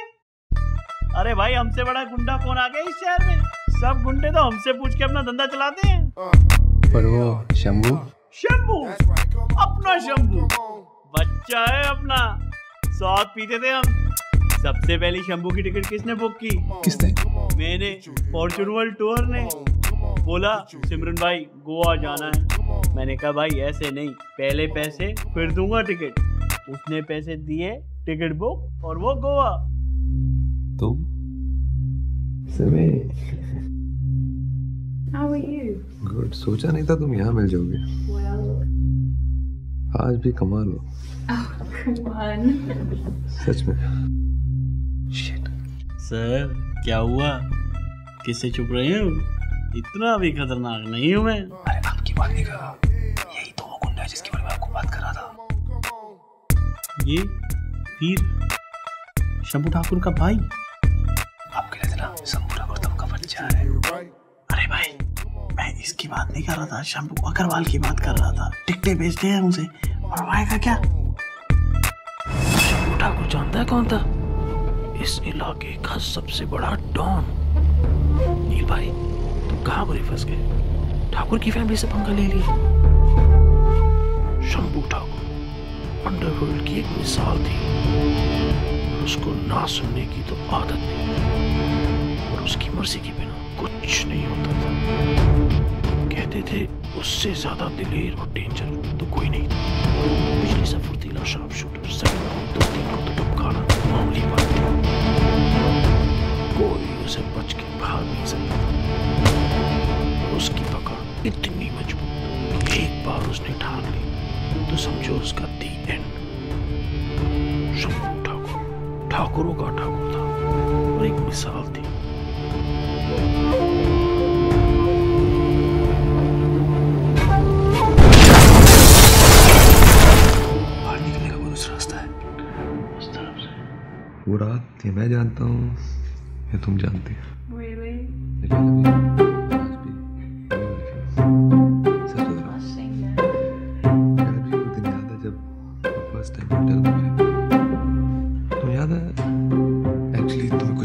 अरे भाई, हमसे बड़ा गुंडा कौन आ गया इस शहर में? सब गुंडे तो हमसे पूछ के अपना धंधा चलाते हैं.
पर वो शंभू.
शंभू? अपना शंभू बच्चा है अपना. साथ पीते थे हम. सबसे पहली शंभू की टिकट किसने बुक की?
किसने?
मैंने. फॉर्च्यून वर्ल्ड टूर ने. बोला सिमरन भाई गोवा जाना है. मैंने कहा भाई ऐसे नहीं, पहले पैसे फिर दूंगा टिकट. उसने पैसे दिए, टिकट बुक, और वो गोवा.
तुम?
How are you?
गुड. सोचा नहीं था तुम यहाँ मिल जाओगे.
Well.
आज भी कमाल हो.
Oh, come on.
सच में.
सर क्या हुआ? किससे चुप रहे हो? इतना भी खतरनाक नहीं हूँ मैं.
अरे आपकी बात नहीं कर रहा. यही तो वो गुंडा है जिसके बारे में आपको बात कर रहा था.
ये वीर शंभू ठाकुर का भाई.
आपके लिए ना शंभू ठाकुर तुम का बच्चा है.
अरे भाई, मैं इसकी बात नहीं कर रहा था, शंभू अग्रवाल की बात कर रहा था. टिकटें बेचते हैं उसे, मरवाएगा क्या?
शंभू ठाकुर जानता है कौन था? इस इलाके का सबसे बड़ा डॉन. नील भाई, तुम कहाँ बुरे फंस गए? ठाकुर की फैमिली से पंगा ले लिया. शंभू ठाकुर अंडरवर्ल्ड की एक मिसाल थी. उसको ना सुनने की तो आदत थी और उसकी मर्जी के बिना कुछ नहीं होता था. कहते थे उससे ज्यादा दिलेर और डेंजर तो कोई नहीं था. बिजली सा फुर्तीला शार्प शूटर, 2-3 को तो टपकाना मामूली बात थी. कोई उसे बच के भाग नहीं सकता था. उसकी पकड़ इतनी मजबूत कि एक बार उसने ठान ली तो समझो उसका दी एंड. शंभू ठाकुर ठाकुरों का ठाकुर था और एक मिसाल थी.
बाहर निकलने का कोई दूसरा रास्ता है? उस तरफ से. वो रात ये मैं जानता हूँ या तुम जानती हो?
Really?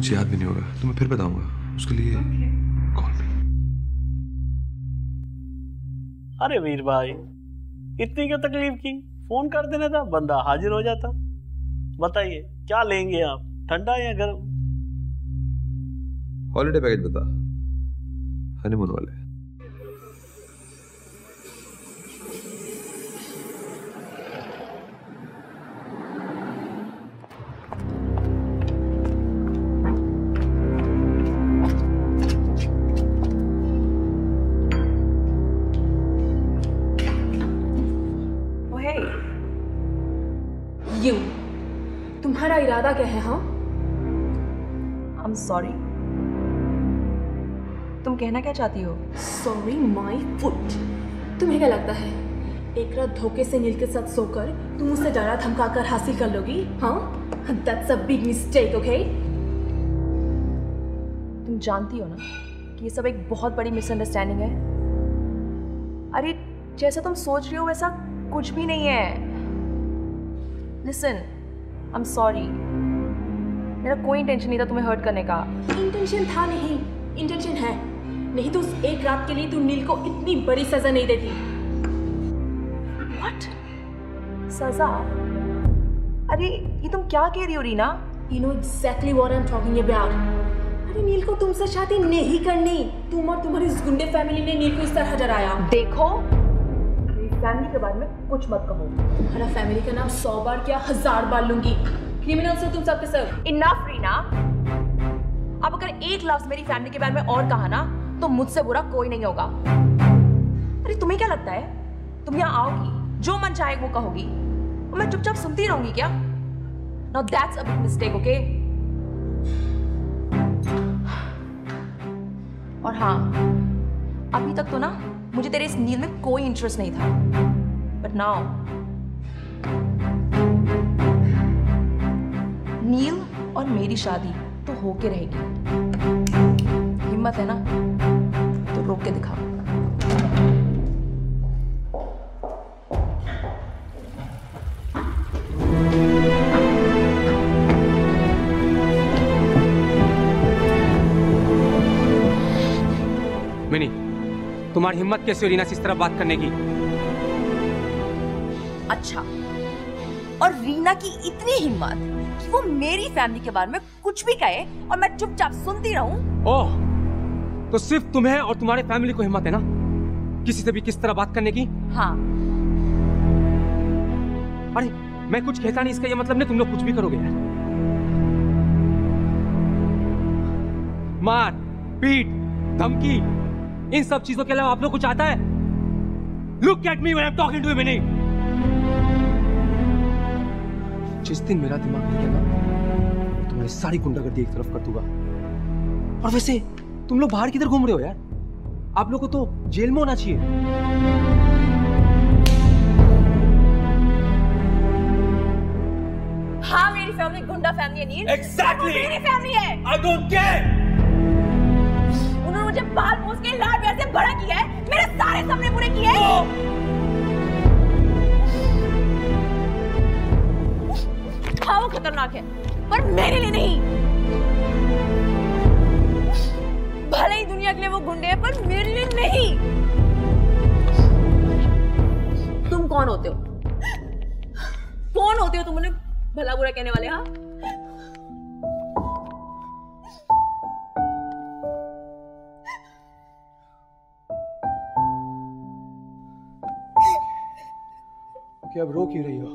याद भी नहीं होगा. तुम्हें फिर बताऊंगा. उसके लिए कॉल मी.
अरे वीर भाई, इतनी क्यों तकलीफ की? फोन कर देना था, बंदा हाजिर हो जाता. बताइए क्या लेंगे आप, ठंडा या गर्म?
हॉलिडे पैकेज बता, हनीमून वाले।
तुम्हारा इरादा क्या है? हाँ,
I'm sorry. तुम कहना क्या चाहती हो?
Sorry my foot. तुम्हें क्या लगता है एक रात धोखे से नील के साथ सोकर तुम उसे डरा धमका कर हासिल कर लोगी? हाँ, That's a big mistake, okay?
तुम जानती हो ना कि ये सब एक बहुत बड़ी मिसअंडरस्टैंडिंग है। अरे जैसा तुम सोच रही हो वैसा कुछ भी नहीं है। Listen, I'm sorry. मेरा कोई इंटेंशन नहीं था तुम्हें हर्ट करने का।
इंटेंशन था नहीं, इंटेंशन है। नहीं तो उस एक रात के लिए तू नील को इतनी बड़ी सजा नहीं देती।
What? सजा? अरे ये तुम क्या कह रही हो Reena?
You know exactly what I'm talking about. अरे नील को तुमसे शादी नहीं करनी। तुम और तुम्हारी इस गुंडे फैमिली ने नील को इस तरह डराया।
देखो, फैमिली के बारे में कुछ मत कहो।
तुम्हारा फैमिली का नाम 100 बार क्या 1000 बार लूंगी। क्रिमिनल से तुम सबके सब।
इनफ रीना। अब अगर एक लफ्ज मेरी फैमिली के बारे में और कहा ना तो मुझसे बुरा कोई नहीं होगा। अरे तुम्हें क्या लगता है तुम यहाँ आओगी, जो मन चाहे वो कहोगी और मैं चुपचाप सुनती रहूंगी क्या? Now that's a big mistake, okay? और हाँ, अभी तक तो ना मुझे तेरे इस नील में कोई इंटरेस्ट नहीं था, बट नाउ नील और मेरी शादी तो होके रहेगी। हिम्मत है ना तो रोक के दिखाओ।
मिनी, तुम्हारी हिम्मत कैसे हो रीना से इस तरह बात करने की?
अच्छा, और रीना की इतनी हिम्मत कि वो मेरी फैमिली के बारे में कुछ भी कहे और मैं चुपचाप सुनती रहूं?
ओह, तो सिर्फ तुम्हें और तुम्हारे फैमिली को हिम्मत है ना किसी से भी किस तरह बात करने की?
हाँ।
अरे मैं कुछ कहता नहीं, इसका ये मतलब नहीं तुम लोग कुछ भी करोगे यार। मार, पीट, धमकी, इन सब चीजों के अलावा आप लोग कुछ आता है? Look at me when I'm talking to you, Minnie. जिस दिन मेरा दिमाग नहीं गया ना, तुम्हारी सारी गुंडागर्दी एक तरफ कर दूंगा। और वैसे तुम लोग बाहर किधर घूम रहे हो यार? आप लोग को तो जेल में होना चाहिए।
हाँ, मेरी फैमिली गुंडा फैमिली है नील।
Exactly.
मेरी फैमिली है।
I don't care.
उन्होंने मुझे बाल पोंछ के लाड प्यार से बड़ा किया है, मेरे सारे सपने पूरे किए हैं। हाँ, वो खतरनाक है, पर मेरे लिए नहीं। भले ही दुनिया के लिए वो गुंडे हैं, पर मेरे लिए नहीं। तुम कौन होते हो? कौन होते हो तुम उन्हें भला बुरा कहने वाले? हाँ,
कि अब रो क्यों रही हो?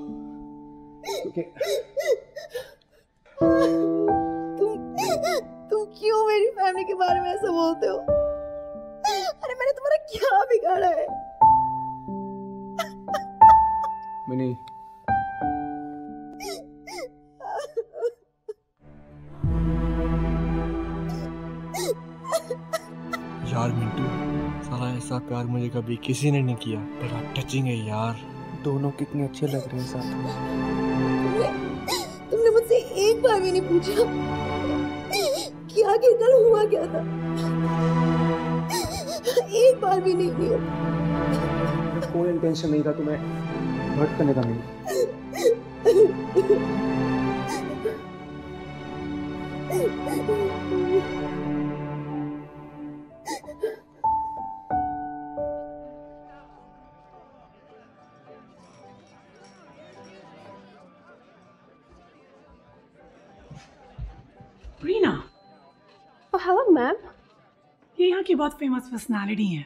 क्योंकि
तुम क्यों मेरी फैमिली के बारे में ऐसा बोलते हो? अरे मैंने तुम्हारा क्या बिगाड़ा है?
मिनी,
यार मिंटू, साला ऐसा प्यार मुझे कभी किसी ने नहीं किया। बड़ा टचिंग है यार। दोनों कितने अच्छे लग रहे हैं साथ में।
तुमने मुझसे एक बार भी नहीं पूछा कि आगे कल हुआ क्या था? एक बार भी नहीं किया।
कोई इंटेंशन नहीं था तुम्हें हर्ट करने का। नहीं,
Oh, hello, रॉन्ग मैम?
ये यहाँ की बहुत फेमस पर्सनालिटी है,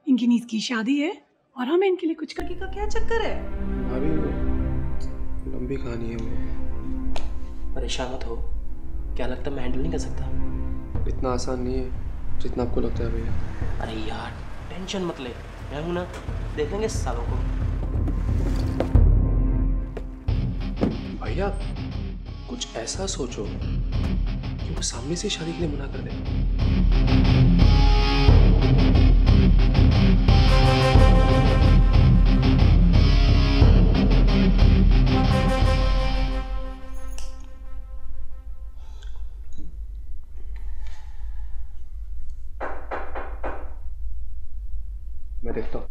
इनकी नीज की शादी है और हमें इनके लिए कुछ करने का क्या चक्कर है?
अभी लंबी कहानी है।
परेशान मत हो, क्या लगता है मैं हैंडल नहीं कर सकता?
इतना आसान नहीं है जितना आपको लगता है भैया।
अरे यार टेंशन मत ले, मैं हूं ना, देख लेंगे सालों को।
भैया कुछ ऐसा सोचो कि वो सामने से शादी के लिए मना कर दे। मैं देखता हूँ।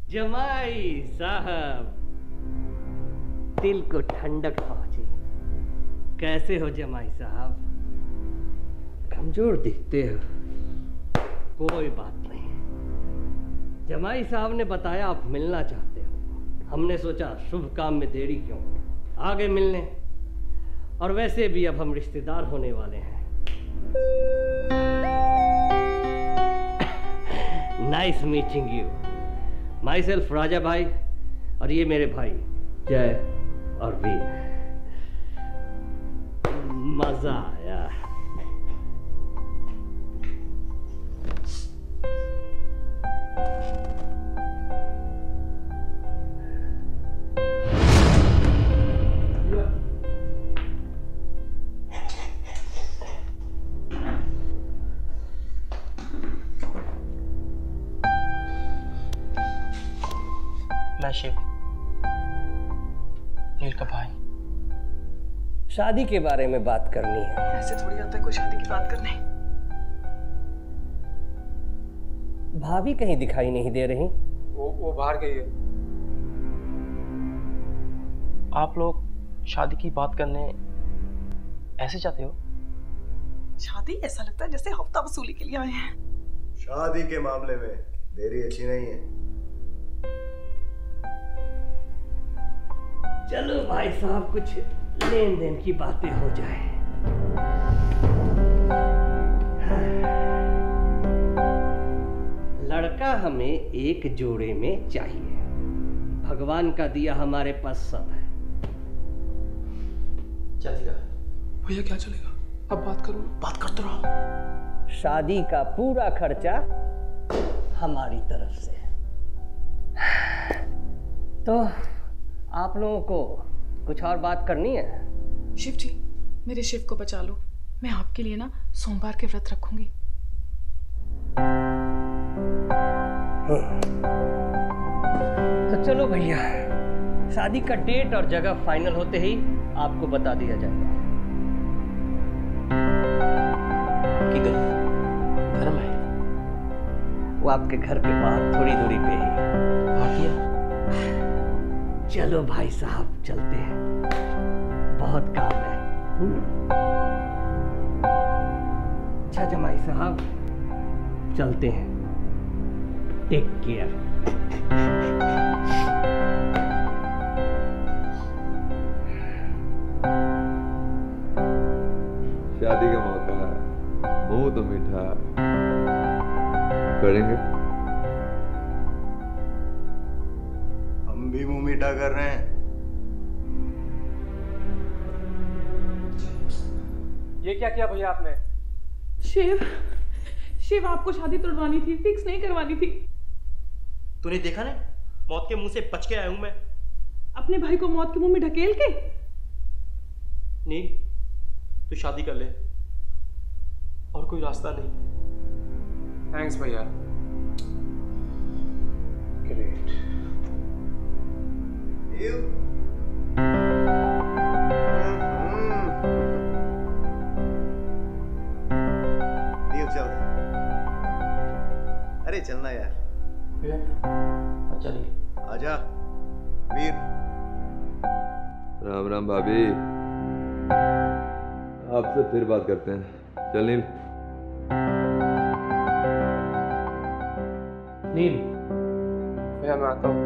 जमाई साहब, दिल को ठंडक पहुंची। कैसे हो जमाई साहब? कमजोर दिखते हो। कोई बात नहीं, जमाई साहब ने बताया आप मिलना चाहते हो। हमने सोचा शुभ काम में देरी क्यों, आगे मिलने। और वैसे भी अब हम रिश्तेदार होने वाले हैं। Nice meeting you. Myself Raja भाई, और ये मेरे भाई जय और वीर। मजा आया।
मैं शिव, नील का भाई।
शादी के बारे में बात करनी है।
ऐसे थोड़ी आता है कोई शादी की बात करने।
भाभी कहीं दिखाई नहीं दे रही।
वो बाहर गई है।
आप लोग शादी की बात करने ऐसे चाहते हो?
शादी? ऐसा लगता है जैसे हफ्ता वसूली के लिए आए हैं।
शादी के मामले में देरी अच्छी नहीं है।
चलो भाई साहब, कुछ लेन देन की बातें हो जाए। लड़का हमें एक जोड़े में चाहिए। भगवान का दिया हमारे पास सब है।
चलेगा
भैया? क्या चलेगा? अब बात करो।
बात करते रहो।
शादी का पूरा खर्चा हमारी तरफ से। तो आप लोगों को कुछ और बात करनी है?
शिव जी, मेरे शिव को बचा लो। मैं आपके लिए ना सोमवार के व्रत रखूंगी।
तो चलो भैया, शादी का डेट और जगह फाइनल होते ही आपको बता दिया जाएगा।
कि घर में?
वो आपके घर के बाहर थोड़ी दूरी पे ही। चलो भाई साहब, चलते हैं, बहुत काम है। अच्छा जमाई साहब, चलते हैं। Take care.
शादी का मौका, मुंह तो मीठा करेंगे।
हम भी मुंह मीठा कर रहे हैं।
ये क्या किया भैया आपने?
शिव, शिव आपको शादी तोड़वानी थी, फिक्स नहीं करवानी थी।
तूने देखा ना, मौत के मुंह से बच के आया हूं मैं।
अपने भाई को मौत के मुंह में ढकेल के।
नील, तू शादी कर ले, और कोई रास्ता नहीं।
थैंक्स भैया। ग्रेट।
चल। अरे चलना यार।
अच्छा नहीं।
आजा वीर।
राम राम भाभी, आपसे फिर बात करते हैं। चल नील।
नील
भैया मैं आता हूँ।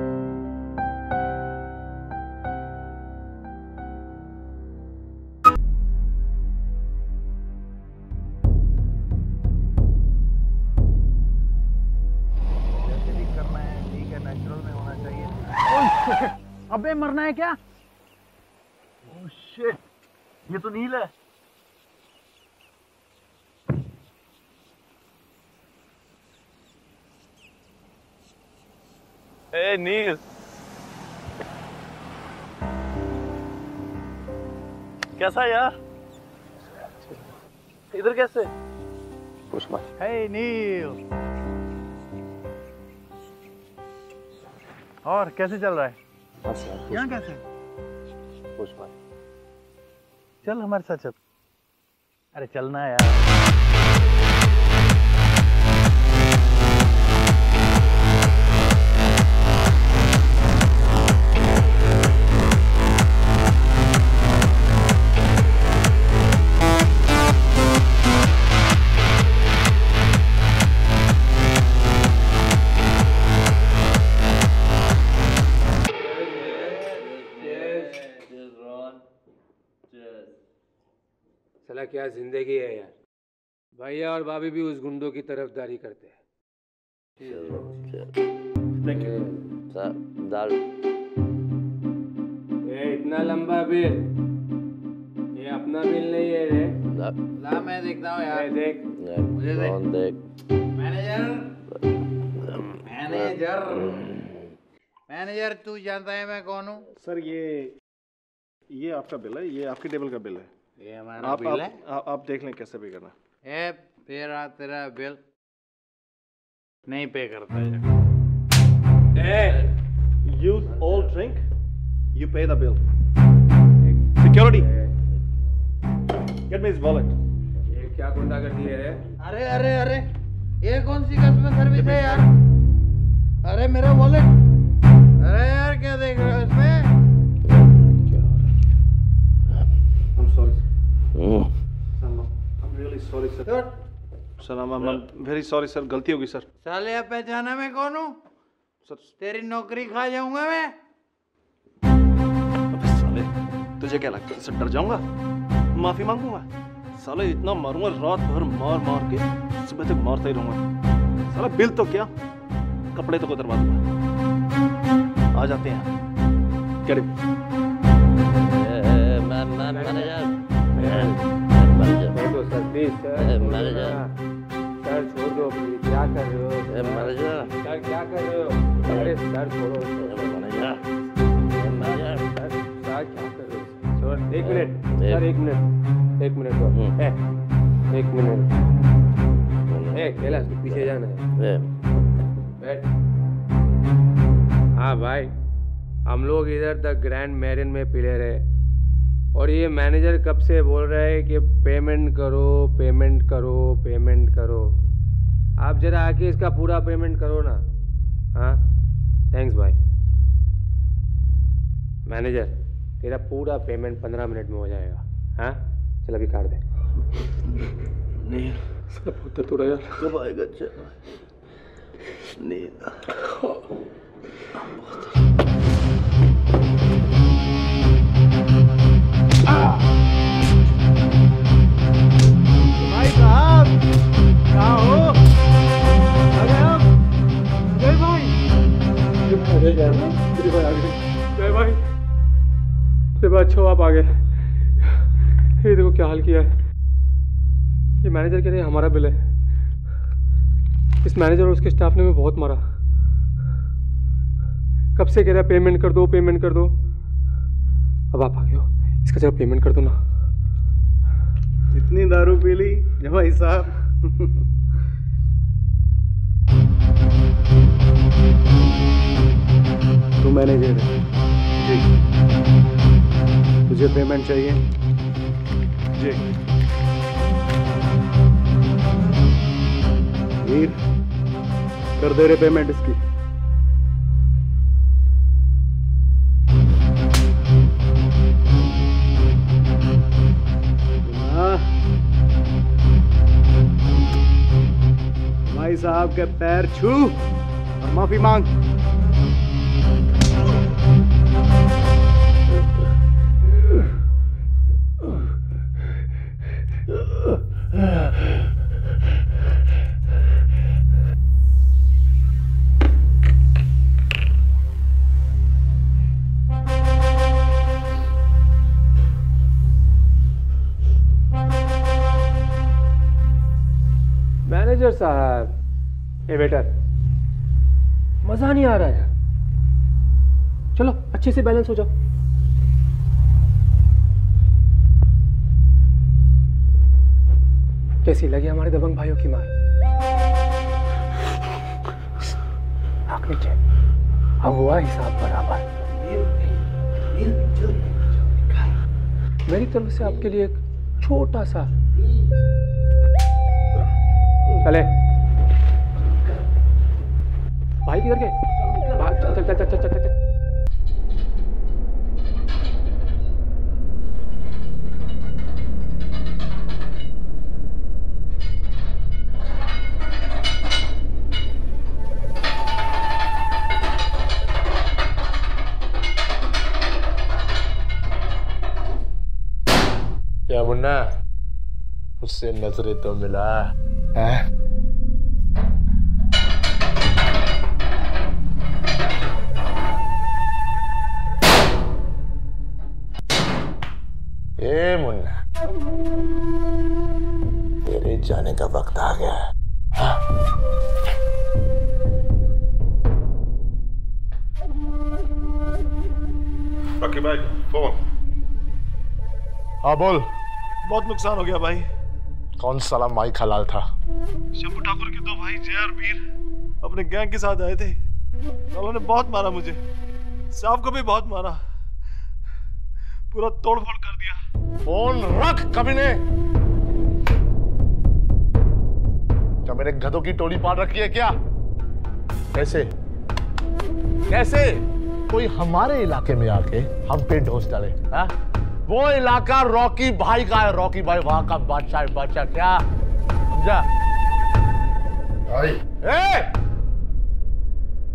अबे मरना है क्या? ओह शिट, ये तो नील है।
ए नील, कैसा यार? इधर कैसे?
कुछ मत।
हे नील, और कैसे चल रहा है?
बस यार,
यहाँ कैसे?
कुछ मत।
चल हमारे साथ चल। अरे चलना यार।
साला क्या जिंदगी है यार। भैया और भाभी भी उस गुंडों की तरफदारी करते हैं।
दाल।
ये इतना लंबा बिल, ये अपना बिल नहीं है रे।
ला मैं देखता हूँ यार।
देख
मुझे
देख।
मैनेजर तू जानता है मैं कौन हूँ?
सर ये आपका बिल है, ये आपके टेबल का बिल है।
ये हमारा बिल है।
आप देख लें कैसे पे करना।
ए तेरा बिल नहीं पे करता
है। Use all drink, you pay the bill. Security, get me his wallet.
ये क्या गुंडागर्दी है रे?
अरे ये कौन सी कस्टमर सर्विस है यार? अरे मेरा वॉलेट। अरे यार क्या देख रहे हो इसमें?
I'm sorry. I'm really sorry sir. Sir, I'm very sorry sir. गलती होगी सर।
साले अब पहचाना मैं कौन हूँ?
सर
तेरी नौकरी खा जाऊंगा मैं।
अबे साले, तुझे क्या लगता है सर डर जाऊंगा? माफी मांगूंगा? साले इतना मारूंगा रात भर मार के सुबह तक मारता ही रहूंगा। साला बिल तो क्या, कपड़े तो को दरवा दूंगा। आ जाते हैं। Get it?
सर छोड़ दो प्लीज। क्या कर रहे हो सर? क्या कर रहे हो? अरे सर छोड़ो। सर क्या कर रहे हो? छोड़। एक मिनट सर, एक मिनट। कैलाश पीछे जाना है। बैठ। हाँ भाई, हम लोग इधर द ग्रैंड मैरिन में पिले रहे और ये मैनेजर कब से बोल रहा है कि पेमेंट करो। आप जरा आके इसका पूरा पेमेंट करो ना। हाँ थैंक्स भाई। मैनेजर तेरा पूरा पेमेंट 15 मिनट में हो जाएगा। हाँ चल अभी काट दे।
नहीं सब होता थोड़ा यार। कब आएगा? नहीं
भाई साहब कहाँ हो? अरे आप जय भाई।
अच्छा आप आ गए। ये देखो क्या हाल किया है। ये मैनेजर कह रहे हैं हमारा बिल है। इस मैनेजर और उसके स्टाफ ने हमें बहुत मारा। कब से कह रहा है पेमेंट कर दो। अब आप आ गए हो, इसका जरा पेमेंट कर दो ना।
इतनी दारू पी ली भाई साहब। तू मैनेजर है जी, तुझे पेमेंट चाहिए जी। वीर कर दे रहे पेमेंट इसकी। भाई साहब के पैर छू और माफी मांग।
मैनेजर साहब, ए वेटर, मजा नहीं आ रहा यार। चलो अच्छे से बैलेंस हो जाओ। कैसी लगी हमारे दबंग भाइयों की मार? आँख नीचे, अब हुआ हिसाब बराबर। मेरी तरफ से आपके लिए एक छोटा सा चले भाई, किधर गए? चल चल चल चल चल चल।
क्या मुन्ना, उससे नजरें तो मिला है? ए मुन्ना, तेरे जाने का वक्त आ गया है। हाँ?
रॉकी भाई फोन।
हाँ बोल।
बहुत नुकसान हो गया भाई।
कौन साला माइक हलाल था?
शंभू ठाकुर के दो भाई जय और वीर अपने गैंग के साथ आए थे। उन्होंने बहुत मारा मुझे, साहब को भी बहुत मारा, पूरा तोड़फोड़ कर दिया।
फोन रख कमीने। क्या मेरे गधों की टोली पाल रखी है क्या? कैसे कैसे कोई हमारे इलाके में आके हम पे ढोस डाले? हाँ? वो इलाका रॉकी भाई का है, रॉकी भाई वहां का बादशाह है, बादशाह। क्या समझा?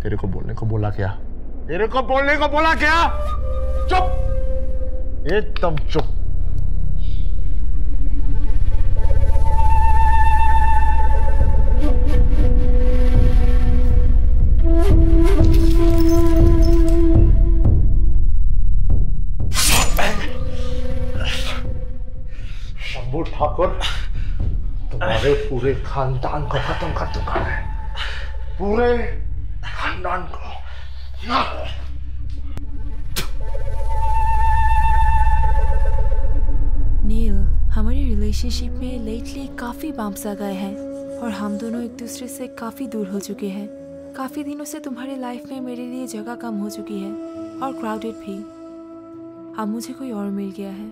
तेरे को बोलने को बोला क्या? तेरे को बोलने को बोला क्या? चुप, एकदम चुप। शंभू ठाकुर तुम्हारे पूरे खानदान को खत्म कर चुका है, पूरे खानदान को।
नील, हमारी रिलेशनशिप में लेटली काफ़ी बम्प्स आ गए हैं और हम दोनों एक दूसरे से काफ़ी दूर हो चुके हैं। काफ़ी दिनों से तुम्हारी लाइफ में मेरे लिए जगह कम हो चुकी है और क्राउडेड भी। अब मुझे कोई और मिल गया है,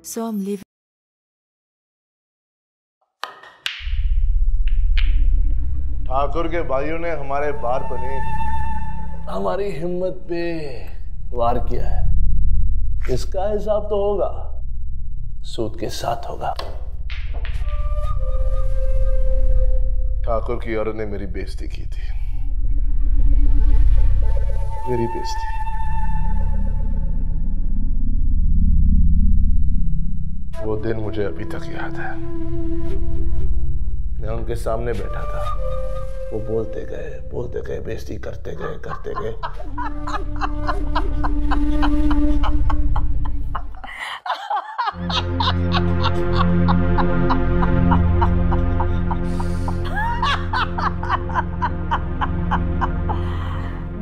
सो आई एम लिविंग।
ठाकुर के भाइयों ने हमारे बार बने हमारी हिम्मत पे वार किया है। इसका हिसाब तो होगा, सूद के साथ होगा। ठाकुर की औरत ने मेरी बेइज्जती की थी, मेरी बेइज्जती। वो दिन मुझे अभी तक याद है। मैं उनके सामने बैठा था, वो बोलते गए, बेइज्जती करते गए।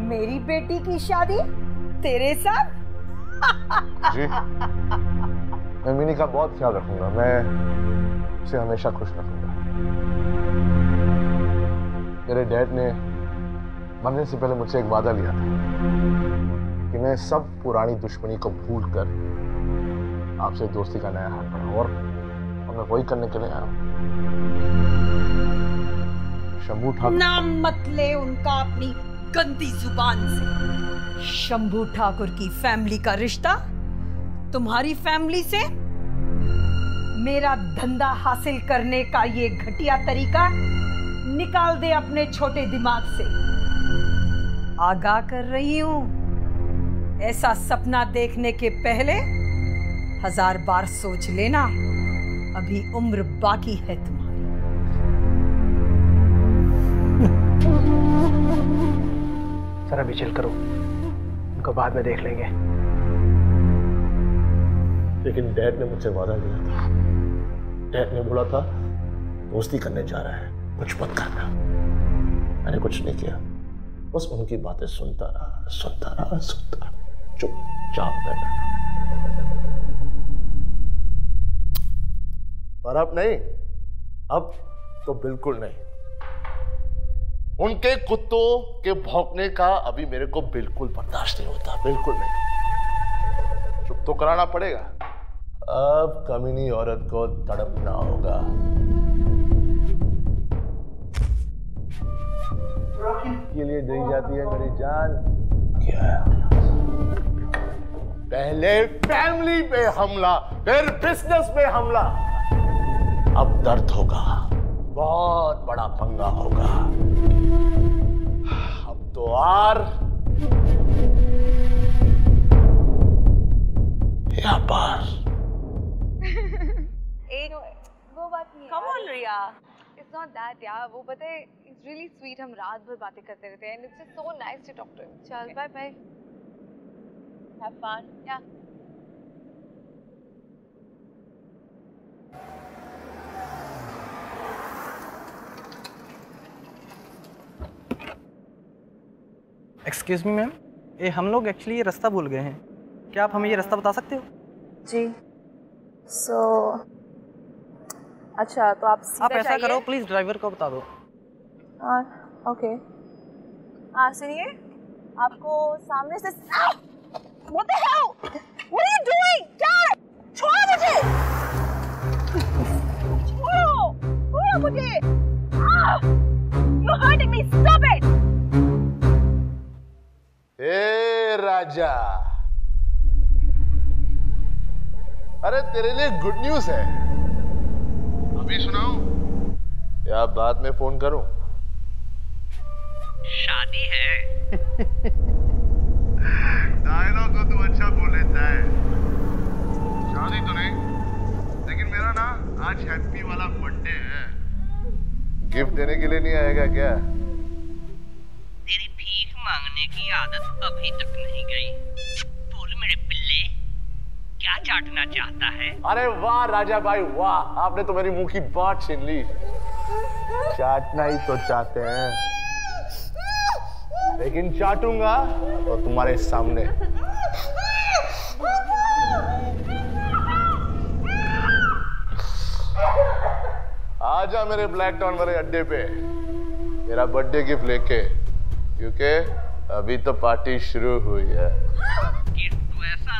मेरी बेटी की शादी तेरे साथ?
जी, मैं मिनी का बहुत ख्याल रखूंगा। मैं उसे हमेशा खुश रखूंगा। मेरे डैड ने मरने से पहले मुझसे एक वादा लिया था कि मैं सब पुरानी दुश्मनी को भूलकर आपसे दोस्ती का नया हाथ बढ़ाऊं, और मैं वही करने के लिए आया हूं। शंभू ठाकुर,
नाम मत ले उनका अपनी गंदी जुबान से। शंभू ठाकुर की फैमिली का रिश्ता तुम्हारी फैमिली से? मेरा धंधा हासिल करने का ये घटिया तरीका निकाल दे अपने छोटे दिमाग से। आगाह कर रही हूं, ऐसा सपना देखने के पहले 1000 बार सोच लेना, अभी उम्र बाकी है तुम्हारी।
सर अभी चिल करो, उनको बाद में देख लेंगे।
लेकिन डैड ने मुझसे वादा किया था, डैड ने बोला था दोस्ती करने जा रहा है, कुछ मत करना। मैंने कुछ नहीं किया, बस उनकी बातें सुनता रहा, चुपचाप बैठा। पर अब नहीं, अब तो बिल्कुल नहीं। उनके कुत्तों के भौंकने का अभी मेरे को बिल्कुल बर्दाश्त नहीं होता, बिल्कुल नहीं। चुप तो कराना पड़ेगा। अब कमीनी औरत को तड़पना होगा। के लिए दी जाती है मेरी जान। क्या पहले फैमिली पे हमला, फिर बिजनेस पे हमला, अब दर्द होगा, बहुत बड़ा पंगा होगा। अब तो आर या पार।
एक वो बात नहीं।
Come on, Riya.
It's not that यार, वो पता है it's really sweet, हम रात भर बातें करते रहते हैं and it's just so nice to talk to him. चल bye bye.
Have fun.
Yeah.
Excuse me ma'am, ये हम लोग एक्चुअली ये रास्ता भूल गए हैं, क्या आप हमें ये रास्ता बता सकते हो?
जी। अच्छा तो आप सीधा
आप ऐसा करो प्लीज ड्राइवर को बता दो।
ओके। हाँ सुनिए, आपको सामने से What the hell? What are you doing? क्या? छोड़ो मुझे! छोड़ो मुझे! You're hurting me. Stop it!
ए राजा, अरे तेरे लिए गुड न्यूज है। अभी सुनाऊं या बाद में फोन करूं?
शादी है।
डायलॉग को तू अच्छा बोल लेता है। शादी तो नहीं, लेकिन मेरा ना आज हैप्पी वाला बर्थडे है। गिफ्ट देने के लिए नहीं आएगा क्या?
तेरी भीख मांगने की आदत अभी तक नहीं गई। बोल मेरे पिल्ले, क्या चाटना चाहता है?
अरे वाह राजा भाई वाह, आपने तो मेरी मुंह की बात छीन ली। चाटना ही तो चाहते हैं, लेकिन चाटूंगा तो तुम्हारे सामने। आजा मेरे ब्लैक टाउन वाले अड्डे पे मेरा बर्थडे गिफ्ट लेके, क्योंकि अभी तो पार्टी शुरू हुई है।
गिफ्ट तो ऐसा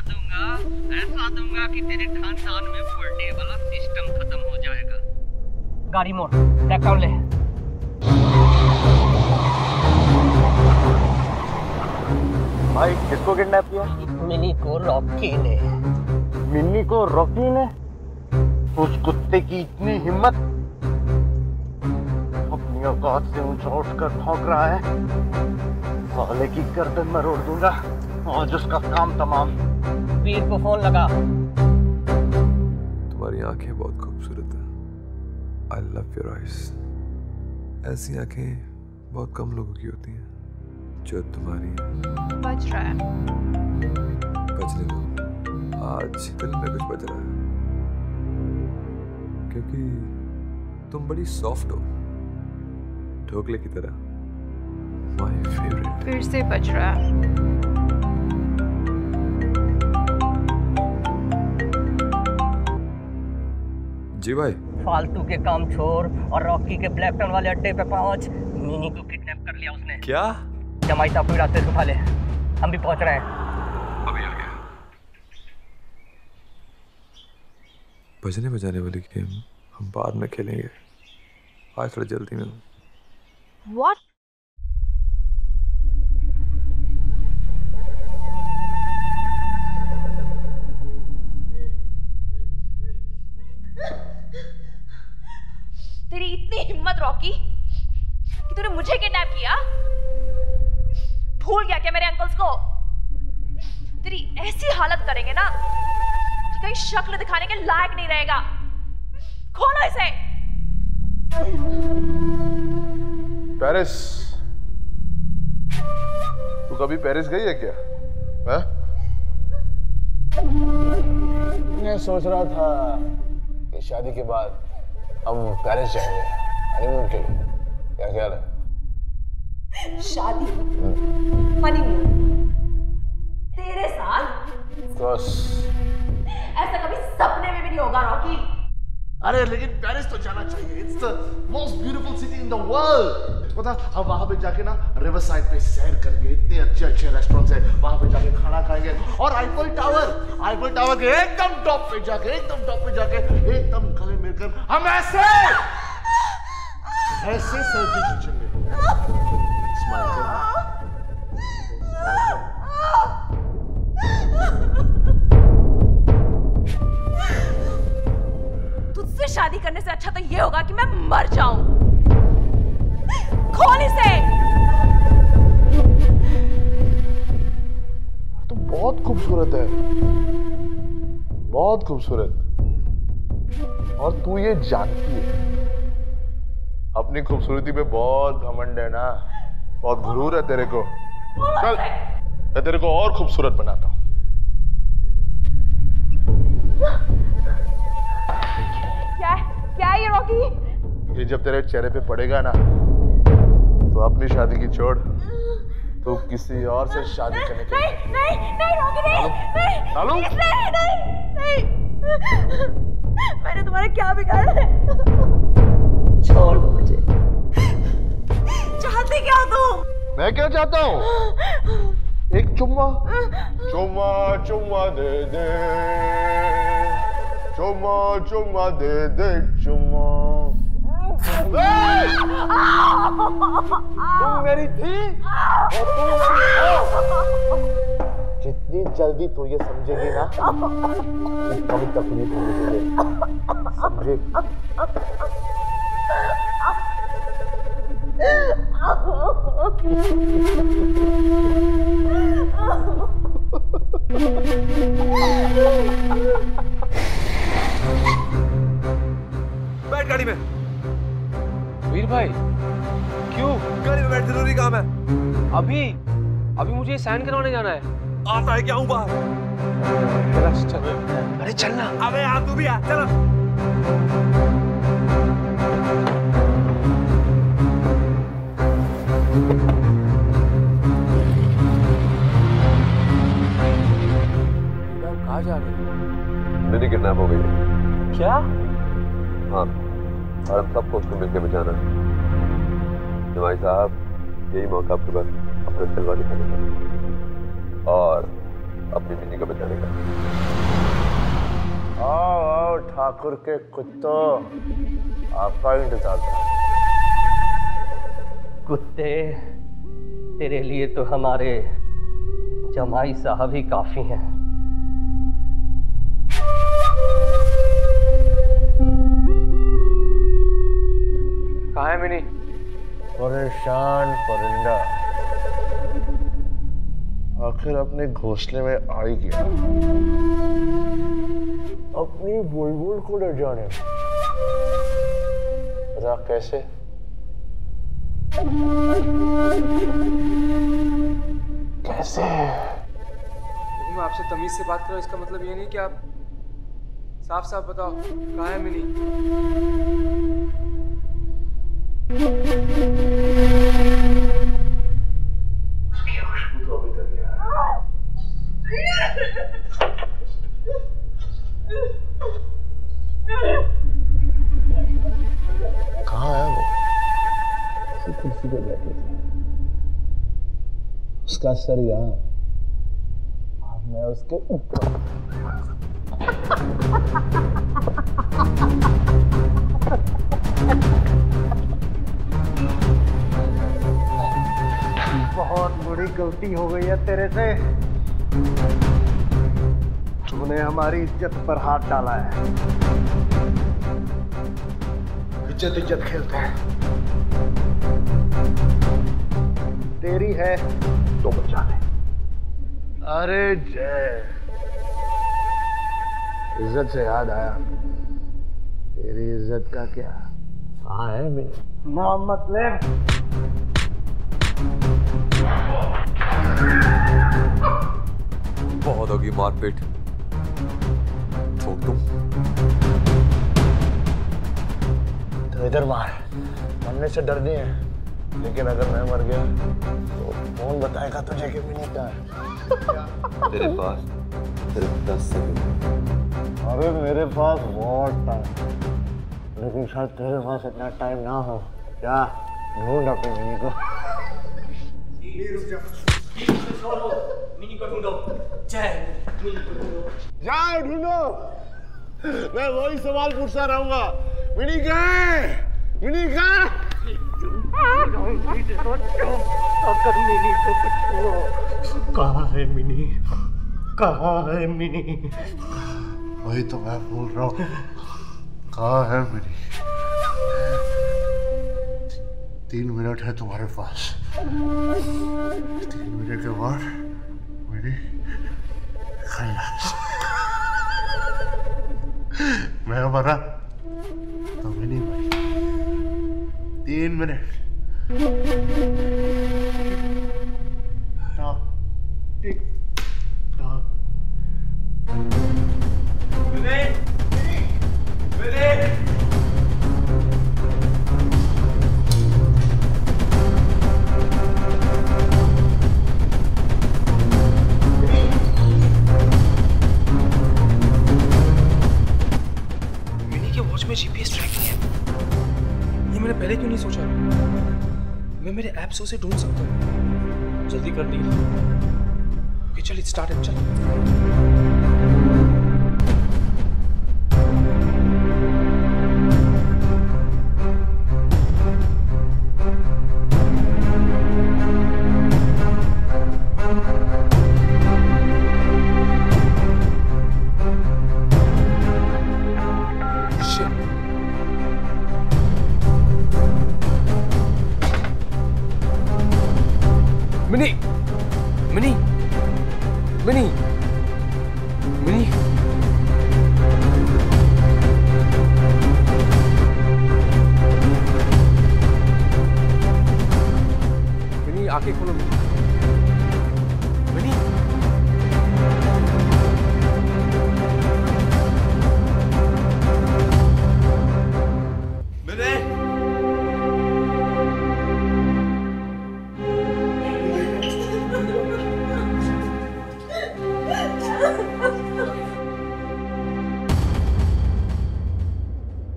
दूंगा कि तेरे खानदान में बर्थडे वाला सिस्टम खत्म हो जाएगा। गाड़ी मोड़, ब्लैक टाउन ले।
भाई किसको किडनैप किया?
मिनी को रॉकी ने।
मिनी को रॉकी ने? उस कुत्ते की इतनी हिम्मत, अपनी औकात से ऊंचा उठकर भौंक रहा है। साले की गर्दन मरोड़ दूंगा और उसका काम तमाम।
वीर को फोन लगा।
तुम्हारी आंखें बहुत खूबसूरत हैं। I love your eyes. ऐसी आंखें बहुत कम लोगों की होती हैं जो तुम्हारी
बज रहा है।
बजने दो, आज दिल में कुछ बज रहा है, क्योंकि तुम बड़ी सॉफ्ट हो, ढोकले की तरह। My favourite.
फिर से बज रहा है।
जी भाई।
फालतू के काम छोड़ और रॉकी के ब्लैक टाउन वाले अड्डे पे पहुंच। मिनी को किडनैप कर लिया उसने।
क्या?
जमाई साहब को रास्ते से उठा ले, हम भी पहुंच रहे हैं।
अभी आ गया। बजने बजाने वाली गेम हम बाद में खेलेंगे, आज थोड़ा जल्दी में।
What?
तेरी इतनी हिम्मत रॉकी कि तूने मुझे किडनैप किया? भूल गया क्या मेरे अंकल्स को? तेरी ऐसी हालत करेंगे ना कि कहीं शक्ल दिखाने के लायक नहीं रहेगा। खोलो इसे।
पेरिस, तू कभी पेरिस गई है क्या? है? मैं सोच रहा था कि शादी के बाद हम पेरिस जाएंगे हनीमून के लिए। क्या ख्याल है?
शादी, हनीमून तेरे साथ?
बस
ऐसा कभी सपने में भी नहीं होगा रॉकी।
अरे लेकिन पेरिस तो जाना चाहिए। It's the most beautiful city in the world. पता हम वहां पे जाके ना रिवर साइड पे सैर करेंगे, इतने अच्छे अच्छे रेस्टोरेंट्स हैं, वहां पे जाके खाना खाएंगे और आईफल टावर के एकदम टॉप पे जाके एकदम गले मिलकर हम ऐसे सेल्फी खींचेंगे। स्माइल करो।
तुझसे शादी करने से अच्छा तो ये होगा कि मैं मर जाऊं। खोल इसे।
तू बहुत खूबसूरत है, बहुत खूबसूरत। और तू ये जानती है अपनी खूबसूरती पे बहुत घमंड है ना, बहुत गुरूर है तेरे को। चल मैं तेरे को और खूबसूरत बनाता हूं।
क्या है ये रॉकी?
ये जब तेरे चेहरे पे पड़ेगा ना तो अपनी शादी की छोड़ तो किसी और से शादी करने के लिए।
नहीं रॉकी नहीं। मैंने तुम्हारा क्या बिगाड़ा है? छोड़ मुझे। चाहते क्या हो तुम?
मैं क्या चाहता हूँ? एक चुम्मा दे दे, चुम्मा दे दे चुम्मा। तुम मेरी थी और तुम मेरी हो। जितनी जल्दी तू ये समझेगी ना कभी तकलीफ होगी तुझे, समझे?
बैठ गाड़ी में।
वीर भाई क्यों?
गाड़ी में बैठ, जरूरी काम है।
अभी मुझे साइन करवाने जाना है।
आता है क्या हूँ बाहर?
चल। अरे चलना।
अबे आ तू भी आ, चलो।
कहाँ जा रहे?
मेरी किडनैप हो गई है।
क्या?
हाँ, और हम सबको उसको मिलकर बचाना है। जमाई साहब, यही मौका आपके पास अपना तलवार दिखाने का और अपनी मिनी को बचाने का।
आओ ठाकुर के कुत्तों, आपका इंतजार था।
कुत्ते, तेरे लिए तो हमारे जमाई साहब ही काफी हैं।
कहाँ है मिनी?
परेशान परिंदा आखिर अपने घोंसले में आ ही गया, अपनी बुलबुल को ले जाने। पता कैसे?
मैं आपसे तमीज से बात कर रहा हूँ, इसका मतलब ये नहीं कि आप साफ साफ बताओ कहाँ है मिनी?
खुशबू तो अभी तक है। कहाँ है वो? कुर्सी पे बैठी थी, उसका सर यहाँ, मैं उसके ऊपर।
बहुत बड़ी गलती हो गई है तेरे से। तूने हमारी इज्जत पर हाथ डाला है। इज्जत खेलते हैं। तेरी है तो बचा ले। अरे जय, इज्जत से याद आया, तेरी इज्जत का क्या? कहाँ है मैं? मोहम्मद ले।
बहुत होगी मारपीट, ठोक दूं।
तो इधर मार, मरने से डर नहीं है। लेकिन अगर मैं मर गया तो कौन बताएगा तुझे कि मिनी क्या है?
तेरे पास सिर्फ 10 सेकंड।
अरे मेरे पास बहुत टाइम, लेकिन शायद तेरे पास इतना टाइम ना हो। क्या ढूंढ अपनी मिनी को।
मिनी को ढूंढो।
जाओ ढूंढो। मैं वही सवाल पूछता रहूंगा, मिनी कहाँ है? मिनी कहाँ? कहाँ है मिनी? कहाँ है मिनी? वही तो मैं बोल रहा हूँ, कहाँ है मिनी? 3 मिनट है तुम्हारे पास। 3 मिनट के बाद मिनी खल्लास। मैं मरा तो मिनी मरी। 3 मिनट। Tick tock.
में जीपीएस ट्रैकिंग है। ये मैंने पहले क्यों नहीं सोचा? मैं मेरे ऐप से उसे ढूंढ सकता हूँ। जल्दी कर दी। ओके चल, इट्स स्टार्ट। चल। Mini mini mini mini mini आंखें खोलो। मिनी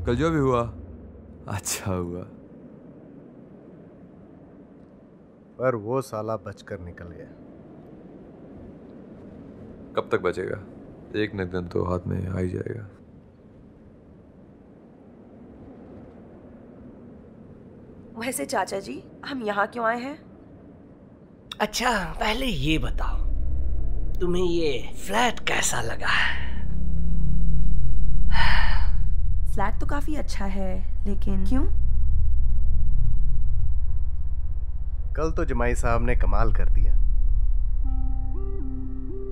कल जो भी हुआ अच्छा हुआ।
पर वो साला बचकर निकल गया।
कब तक बचेगा? एक न दिन तो हाथ में आ ही जाएगा।
वैसे चाचा जी, हम यहाँ क्यों आए हैं?
अच्छा, पहले ये बताओ, तुम्हें ये फ्लैट कैसा लगा है?
फ्लैट तो काफी अच्छा है, लेकिन क्यों?
कल तो जमाई साहब ने कमाल कर दिया।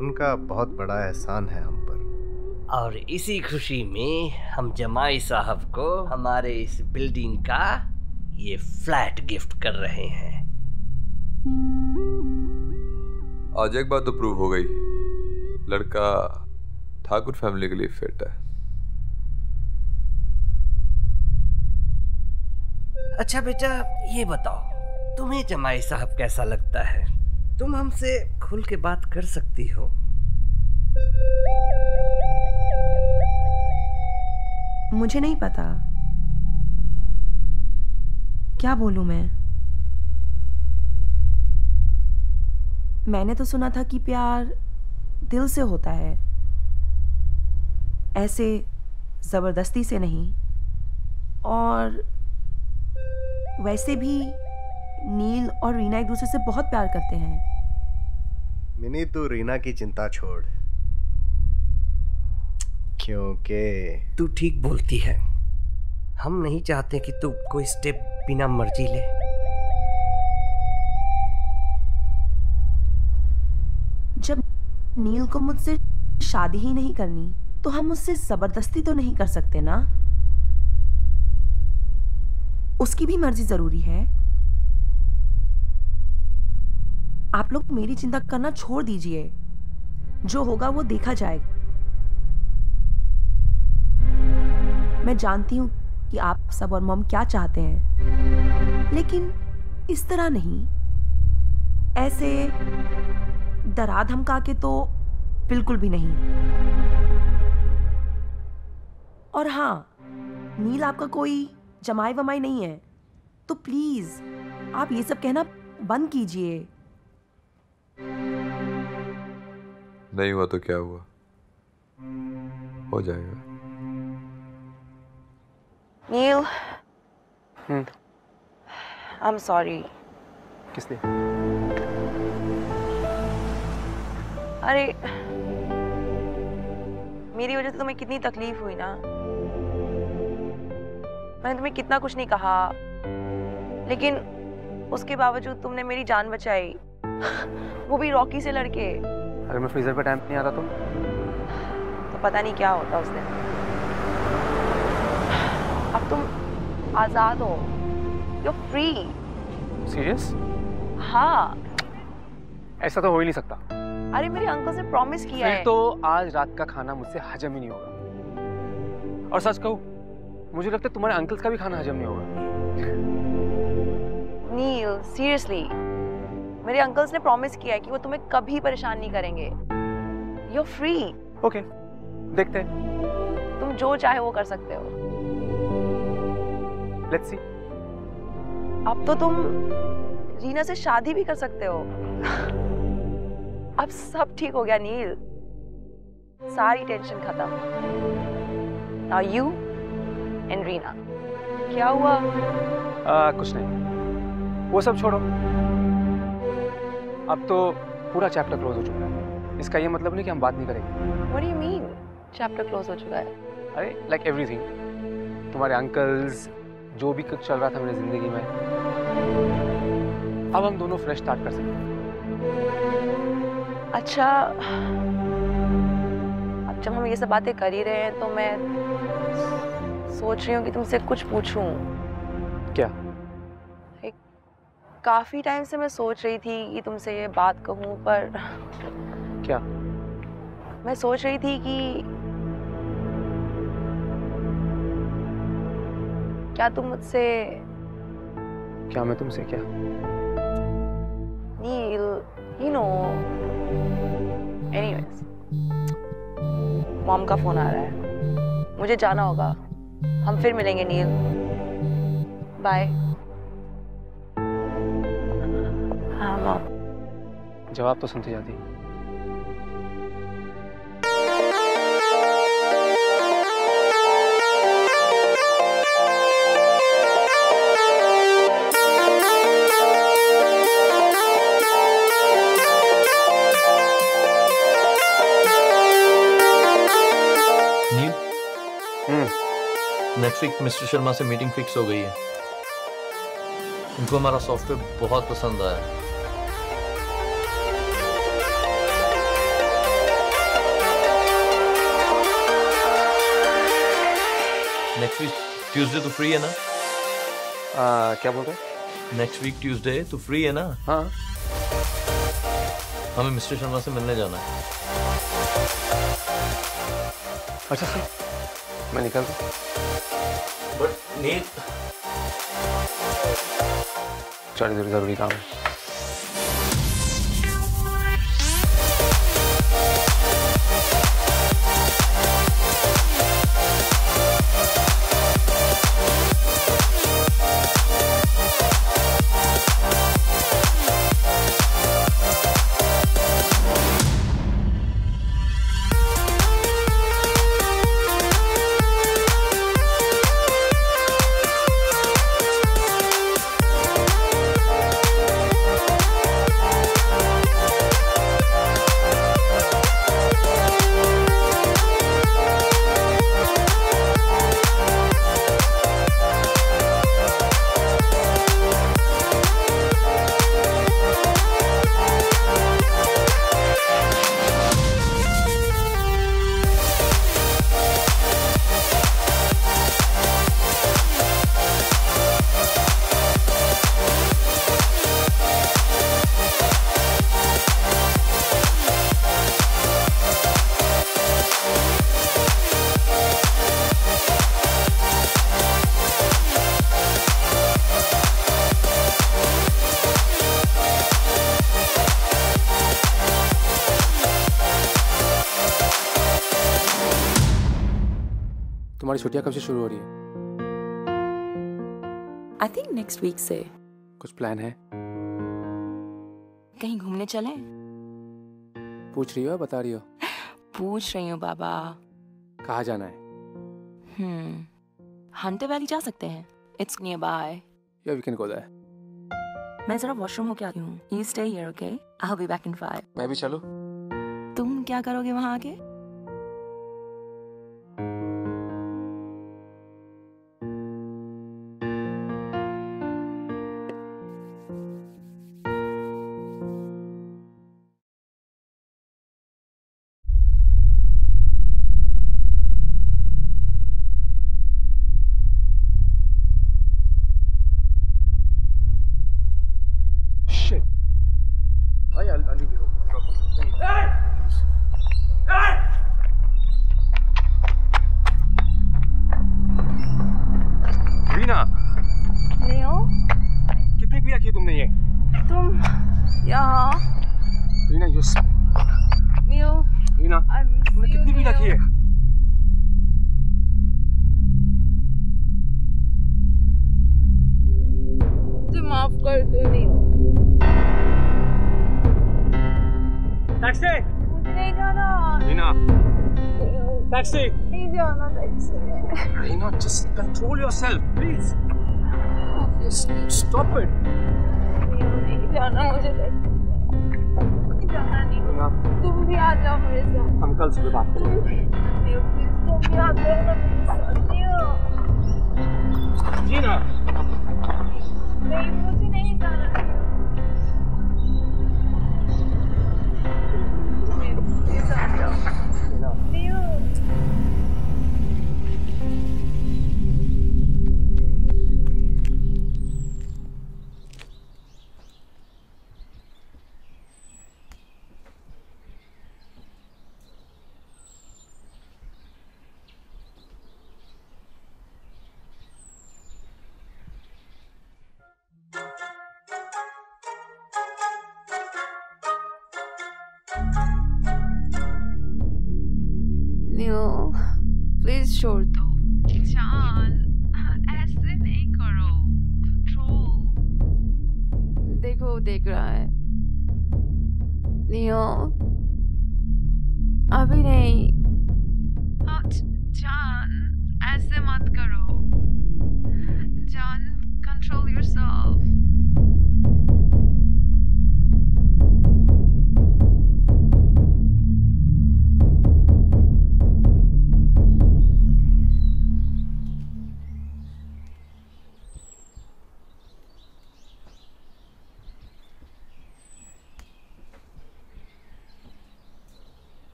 उनका बहुत बड़ा एहसान है हम पर।
और इसी खुशी में हम जमाई साहब को हमारे इस बिल्डिंग का ये फ्लैट गिफ्ट कर रहे हैं।
आज एक बात तो प्रूव हो गई, लड़का ठाकुर फैमिली के लिए फिट है।
अच्छा बेटा, ये बताओ, तुम्हें जमाई साहब कैसा लगता है? तुम हमसे खुल के बात कर सकती हो।
मुझे नहीं पता, क्या बोलूं मैं? मैंने तो सुना था कि प्यार दिल से होता है, ऐसे जबरदस्ती से नहीं। और वैसे भी नील और रीना एक दूसरे से बहुत प्यार करते हैं।
मिनी, तू रीना की चिंता छोड़, क्योंकि
तू ठीक बोलती है। हम नहीं चाहते कि तू कोई स्टेप बिना मर्जी ले।
जब नील को मुझसे शादी ही नहीं करनी, तो हम उससे जबरदस्ती तो नहीं कर सकते ना। उसकी भी मर्जी जरूरी है। आप लोग मेरी चिंता करना छोड़ दीजिए, जो होगा वो देखा जाएगा। मैं जानती हूं कि आप सब और मॉम क्या चाहते हैं, लेकिन इस तरह नहीं, ऐसे डरा धमका के तो बिल्कुल भी नहीं। और हाँ, नील आपका कोई जमाई वमाई नहीं है, तो प्लीज आप ये सब कहना बंद कीजिए।
नहीं हुआ तो क्या हुआ, हो जाएगा।
नील, आई एम सॉरी।
किस लिए?
अरे मेरी वजह से तुम्हें कितनी तकलीफ हुई ना। मैंने तुम्हें कितना कुछ नहीं कहा, लेकिन उसके बावजूद तुमने मेरी जान बचाई, वो भी रॉकी से लड़के।
अगर मैं फ्रीजर पे टाइम नहीं आता तो
पता नहीं क्या होता उस दिन। अब तुम आजाद हो, यू फ्री।
सीरियस?
हाँ।
ऐसा तो हो ही नहीं सकता।
अरे मेरे अंकल से प्रॉमिस किया है।
फिर तो आज रात का खाना मुझसे हजम ही नहीं होगा। और सच कहूं, मुझे लगता है तुम्हारे अंकल्स का भी खाना हजम नहीं होगा।
नील, सीरियसली, मेरे अंकल्स ने प्रॉमिस किया है कि वो तुम्हें कभी परेशान नहीं करेंगे। You free.
ओके, देखते हैं।
तुम जो चाहे वो कर सकते हो।
Let's see.
अब तो तुम रीना से शादी भी कर सकते हो। अब सब ठीक हो गया नील, सारी टेंशन खत्म। Now you and Reena. क्या हुआ?
कुछ नहीं, वो सब छोड़ो। अब तो पूरा चैप्टर क्लोज हो चुका है। इसका ये मतलब नहीं कि हम बात नहीं करेंगे।
What do you mean? Chapter close हो चुका है?
अरे लाइक एवरीथिंग, तुम्हारे अंकल्स, जो भी कुछ चल रहा था मेरी जिंदगी में, अब हम दोनों फ्रेश स्टार्ट कर सकते हैं।
अच्छा, अब जब हम ये सब बातें कर ही रहे हैं तो मैं सोच रही हूँ कि तुमसे कुछ पूछूं।
क्या?
काफी टाइम से मैं सोच रही थी कि तुमसे ये बात कहूं, पर
क्या?
मैं सोच रही थी कि क्या तुम मुझसे,
क्या मैं तुमसे क्या?
नील, you know, anyways, मॉम का फोन आ रहा है, मुझे जाना होगा। हम फिर मिलेंगे नील, बाय। हाँ मॉम।
जवाब तो सुनती जाती।
नेक्स्ट वीक मिस्टर शर्मा से मीटिंग फिक्स हो गई है। उनको हमारा सॉफ्टवेयर बहुत पसंद आया। नेक्स्ट वीक ट्यूसडे तो फ्री है ना?
क्या बोल रहे हैं?
नेक्स्ट वीक ट्यूसडे तो फ्री है ना?
हाँ।
हमें मिस्टर शर्मा से मिलने जाना है।
अच्छा सर, मैं निकल रहा हूँ।
बट नील,
चलो जरूरी काम है। तुम्हारी छुट्टियां कब से शुरू हो रही है?
आई थिंक नेक्स्ट वीक से।
कुछ प्लान है?
कहीं घूमने चलें?
पूछ रही हो या बता रही हो?
पूछ रही हूँ बाबा।
कहाँ जाना है?
हंटर वैली जा सकते हैं। It's near by.
या वी कैन गो देयर।
मैं जरा वॉशरूम होके आती हूँ। You stay here, okay? I will be back in 5।
मैं भी चलूं?
तुम क्या करोगे वहाँ आके?
प्लीज छोड़ दो। जान, ऐसे नहीं करो। कंट्रोल। देखो वो देख रहा है। नियो, अभी नहीं। जान, ऐसे मत करो। जान, कंट्रोल योरसेल्फ।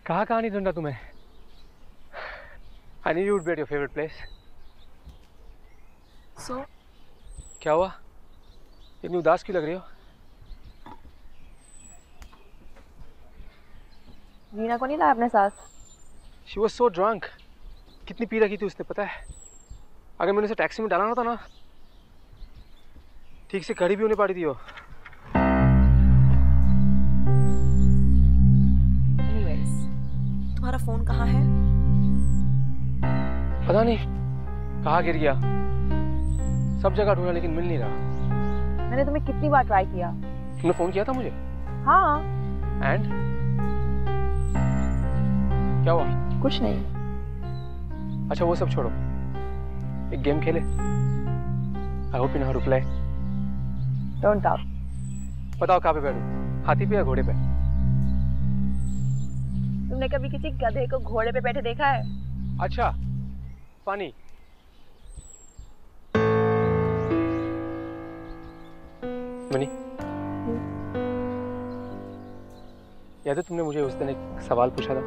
कहाँ नहीं ढूंढा तुम्हें? I knew you would be at your favorite place.
So?
क्या हुआ? इतनी उदास क्यों लग रही हो?
रीना को नहीं लाया अपने साथ?
She was so drunk. कितनी पी रखी थी उसने पता है? अगर मैंने उसे टैक्सी में डाला ना था ना, ठीक से खड़ी भी होने पाती थी वो।
तुम्हारा फोन कहाँ है?
पता नहीं कहाँ गिर गया। सब जगह ढूंढा लेकिन मिल नहीं रहा।
मैंने तुम्हें कितनी बार ट्राई किया।
तुमने फोन किया था मुझे?
हाँ।
एंड क्या हुआ?
कुछ नहीं।
अच्छा वो सब छोड़ो, एक गेम खेले। I hope you know how to play.
Don't talk.
बताओ कहाँ पे बैठूं, हाथी पे या घोड़े पे?
तुमने कभी किसी गधे को घोड़े पे बैठे देखा है?
अच्छा, पानी। मनी, याद है तुमने मुझे उस दिन एक सवाल पूछा था?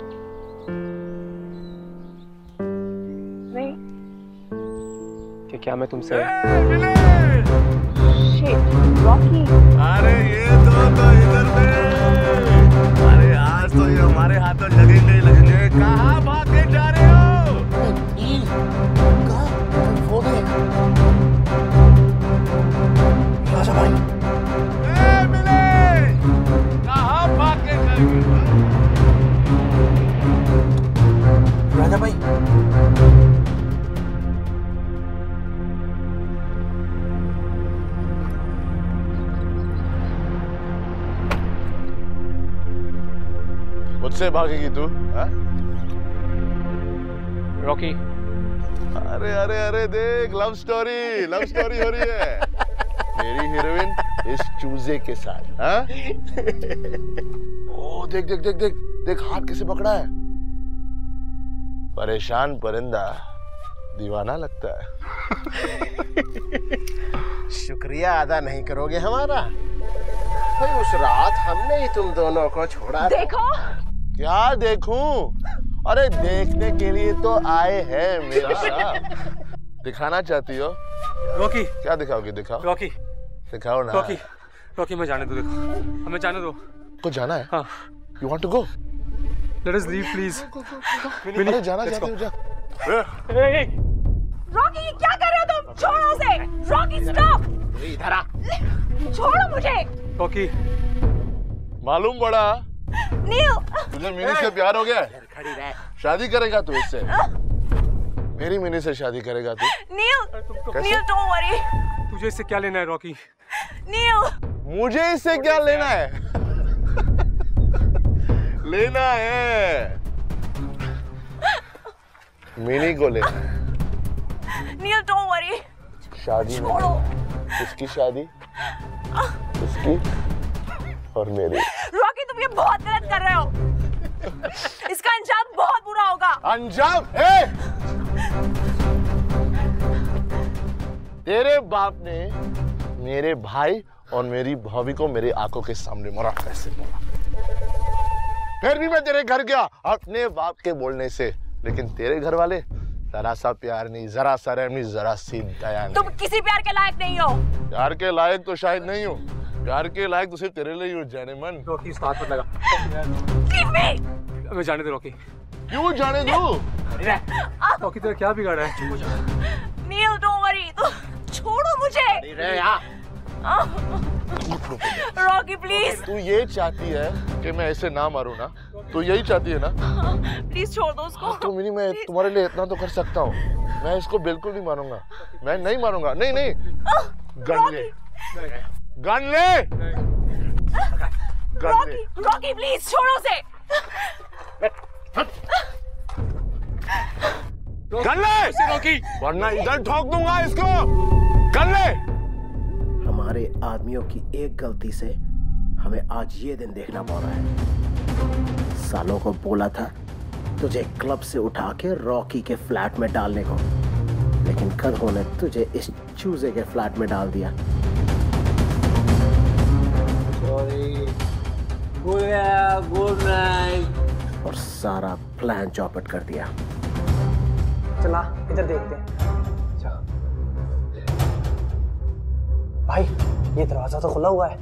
नहीं।
कि क्या मैं तुमसे
रॉकी।
अरे ये तो इधर थे। अरे आज तो ये हमारे हाथों लगेंगे लगेंगे। कहाँ भाग के जा रहे हो? राजा भाई। मिले। कहाँ भाग के जाएंगे?
राजा भाई
मुझसे भागेगी तू?
रॉकी।
अरे अरे अरे देख, लव स्टोरी हो रही है मेरी हीरोइन इस चूजे के साथ। हाँ? ओ देख देख देख देख देख, हाथ कैसे पकड़ा है। परेशान परिंदा दीवाना लगता है।
शुक्रिया अदा नहीं करोगे हमारा? भाई उस रात हमने ही तुम दोनों को छोड़ा।
देखो।
क्या देखूं? अरे देखने के लिए तो आए हैं मेरे साथ। दिखाना चाहती हो?
रॉकी।
क्या दिखाओगी? दिखाओ।
रॉकी
दिखाओ ना।
रॉकी रॉकी मैं जाने दो, देखो हमें जाने दो।
को जाना है?
हाँ।
You want to go?
Let us leave please।
अरे जाना चाहती हो? जा।
रॉकी क्या कर रहे हो तुम? छोड़ो उसे। Rocky stop.
इधर आ।
छोड़ो मुझे।
रॉकी।
मालूम पड़ा
नील।
तुझे मिनी से प्यार हो गया है?
खड़ी रह।
शादी करेगा तू इससे? मेरी मिनी से शादी करेगा तू?
नील।
कैसे?
नील डोंट वरी।
तुझे इससे क्या लेना है रॉकी?
नील।
मुझे इससे क्या लेना है? लेना है मिनी को लेना है।
नील डोंट वरी।
शादी
छोड़ो।
उसकी शादी, उसकी और मेरी।
रॉकी तुम ये बहुत गलत कर रहे हो। इसका अंजाम बहुत बुरा होगा।
अंजाम? तेरे बाप ने मेरे भाई और मेरी भाभी को मेरी आंखों के सामने मरा, कैसे मरा? फिर भी मैं तेरे घर गया अपने बाप के बोलने से, लेकिन तेरे घर वाले जरा सा प्यार नहीं, जरा सा रहम नहीं, जरा सी दया नहीं।
तुम किसी प्यार के लायक नहीं हो।
प्यार के लायक तो शायद नहीं हूँ, प्यार के लायक तो सिर्फ तेरे लिए ही हो जाने मन।
रॉकी इसका हाथ मत लगा। हमें जाने दे रॉकी।
क्यों जाने दो?
रॉकी तेरा क्या बिगाड़ा है?
नील डोंट वरी। छोड़ो मुझे। Rocky please.
तू ये चाहती है कि मैं ऐसे ना मारूं ना? तू यही चाहती है ना?
प्लीज छोड़ दो उसको।
तो मिनी मैं तुम्हारे लिए इतना तो कर सकता हूँ, मैं इसको बिल्कुल नहीं मारूंगा। मैं नहीं मारूंगा। नहीं नहीं, गन ले, गन ले, गन ले।
रॉकी प्लीज छोड़ो उसे।
गन ले
रॉकी,
वरना इधर ठोक दूंगा इसको। गन ले।
हमारे आदमियों की एक गलती से हमें आज ये दिन देखना पड़ रहा है। सालों को बोला था तुझे क्लब से उठा के रॉकी के फ्लैट में डालने को, लेकिन कल उन्होंने तुझे इस चूजे के फ्लैट में डाल दिया।
Good night.
और सारा प्लान चौपट कर दिया।
चला इधर देखते हैं। भाई ये दरवाजा तो खुला हुआ है।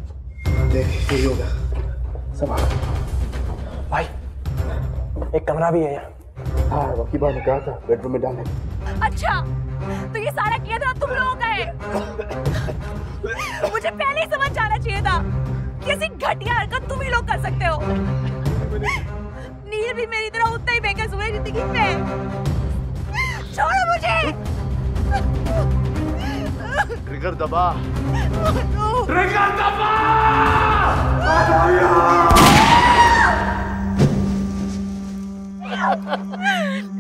देख यही होगा।
सब भाई एक कमरा भी है यहाँ।
हाँ रॉकी भाई ने कहा था बेडरूम में डालने।
अच्छा तो ये सारा किया था तुम लोगों का है। मुझे पहले ही समझ जाना चाहिए था कि ऐसी घटिया हरकत तुम ही लोग कर सकते हो। नील भी मेरी तरह उतना ही बेकस हुए जिंदगी में। छोड़ो मुझे।
ट्रिगर दबा।
ट्रिगर दबा।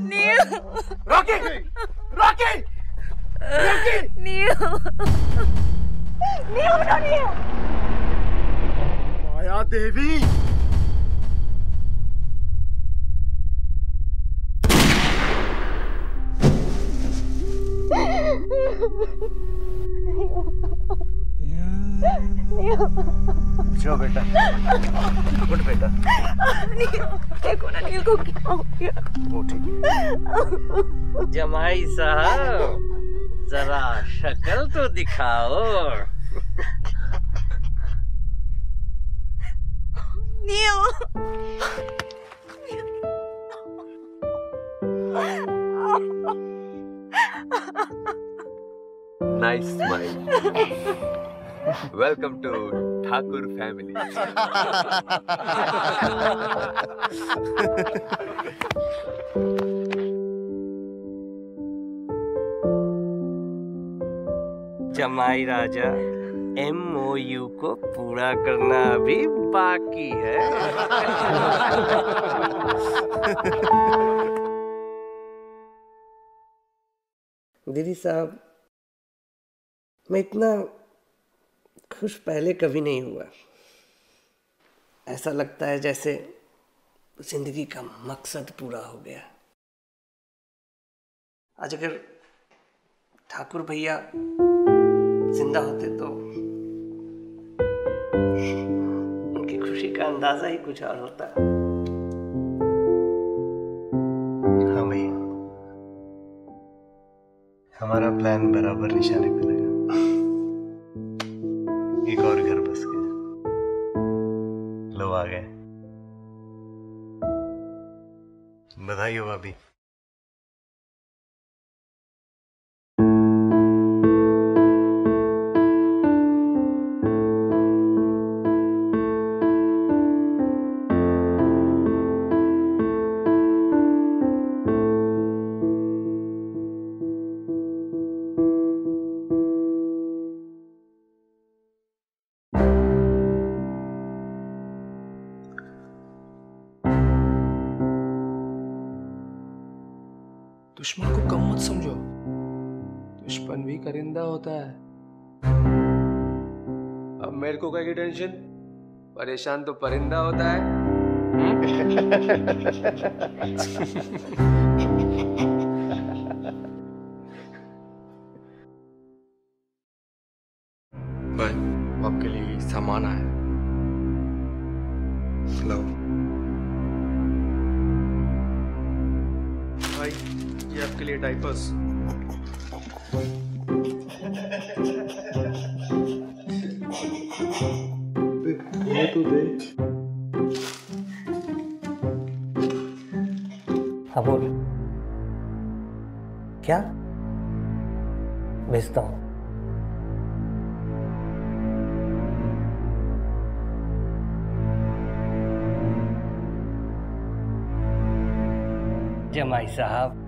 Neel.
Rocky, Rocky, Rocky.
Neel. Neel उठो नील।
माया देवी।
जो बेटा, गुड बेटा।
देखो ना नील को क्या हो गया।
वो ठीक।
जमाई साहब जरा शक्ल तो दिखाओ।
नील।
Nice smile. Welcome to Thakur family.
जमाई राजा
MOU को पूरा करना अभी बाकी है।
दीदी साहब, मैं इतना खुश पहले कभी नहीं हुआ। ऐसा लगता है जैसे जिंदगी का मकसद पूरा हो गया। आज अगर ठाकुर भैया जिंदा होते तो उनकी खुशी का अंदाजा ही कुछ और होता।
हाँ भैया, हमारा प्लान बराबर निशाने पे लगा। एक और घर बस गया, लो आ गए। बधाई हो भाभी।
दुश्मन को कम मत समझो, दुश्मन भी करिंदा होता है। अब मेरे को क्या टेंशन, परेशान तो परिंदा होता है।
भाई, आपके लिए सामान आया। लो भाई, ये आपके लिए डाइपर्स। ये तो दे।
हाँ बोल, क्या भेजता हूँ?
जमाई साहब,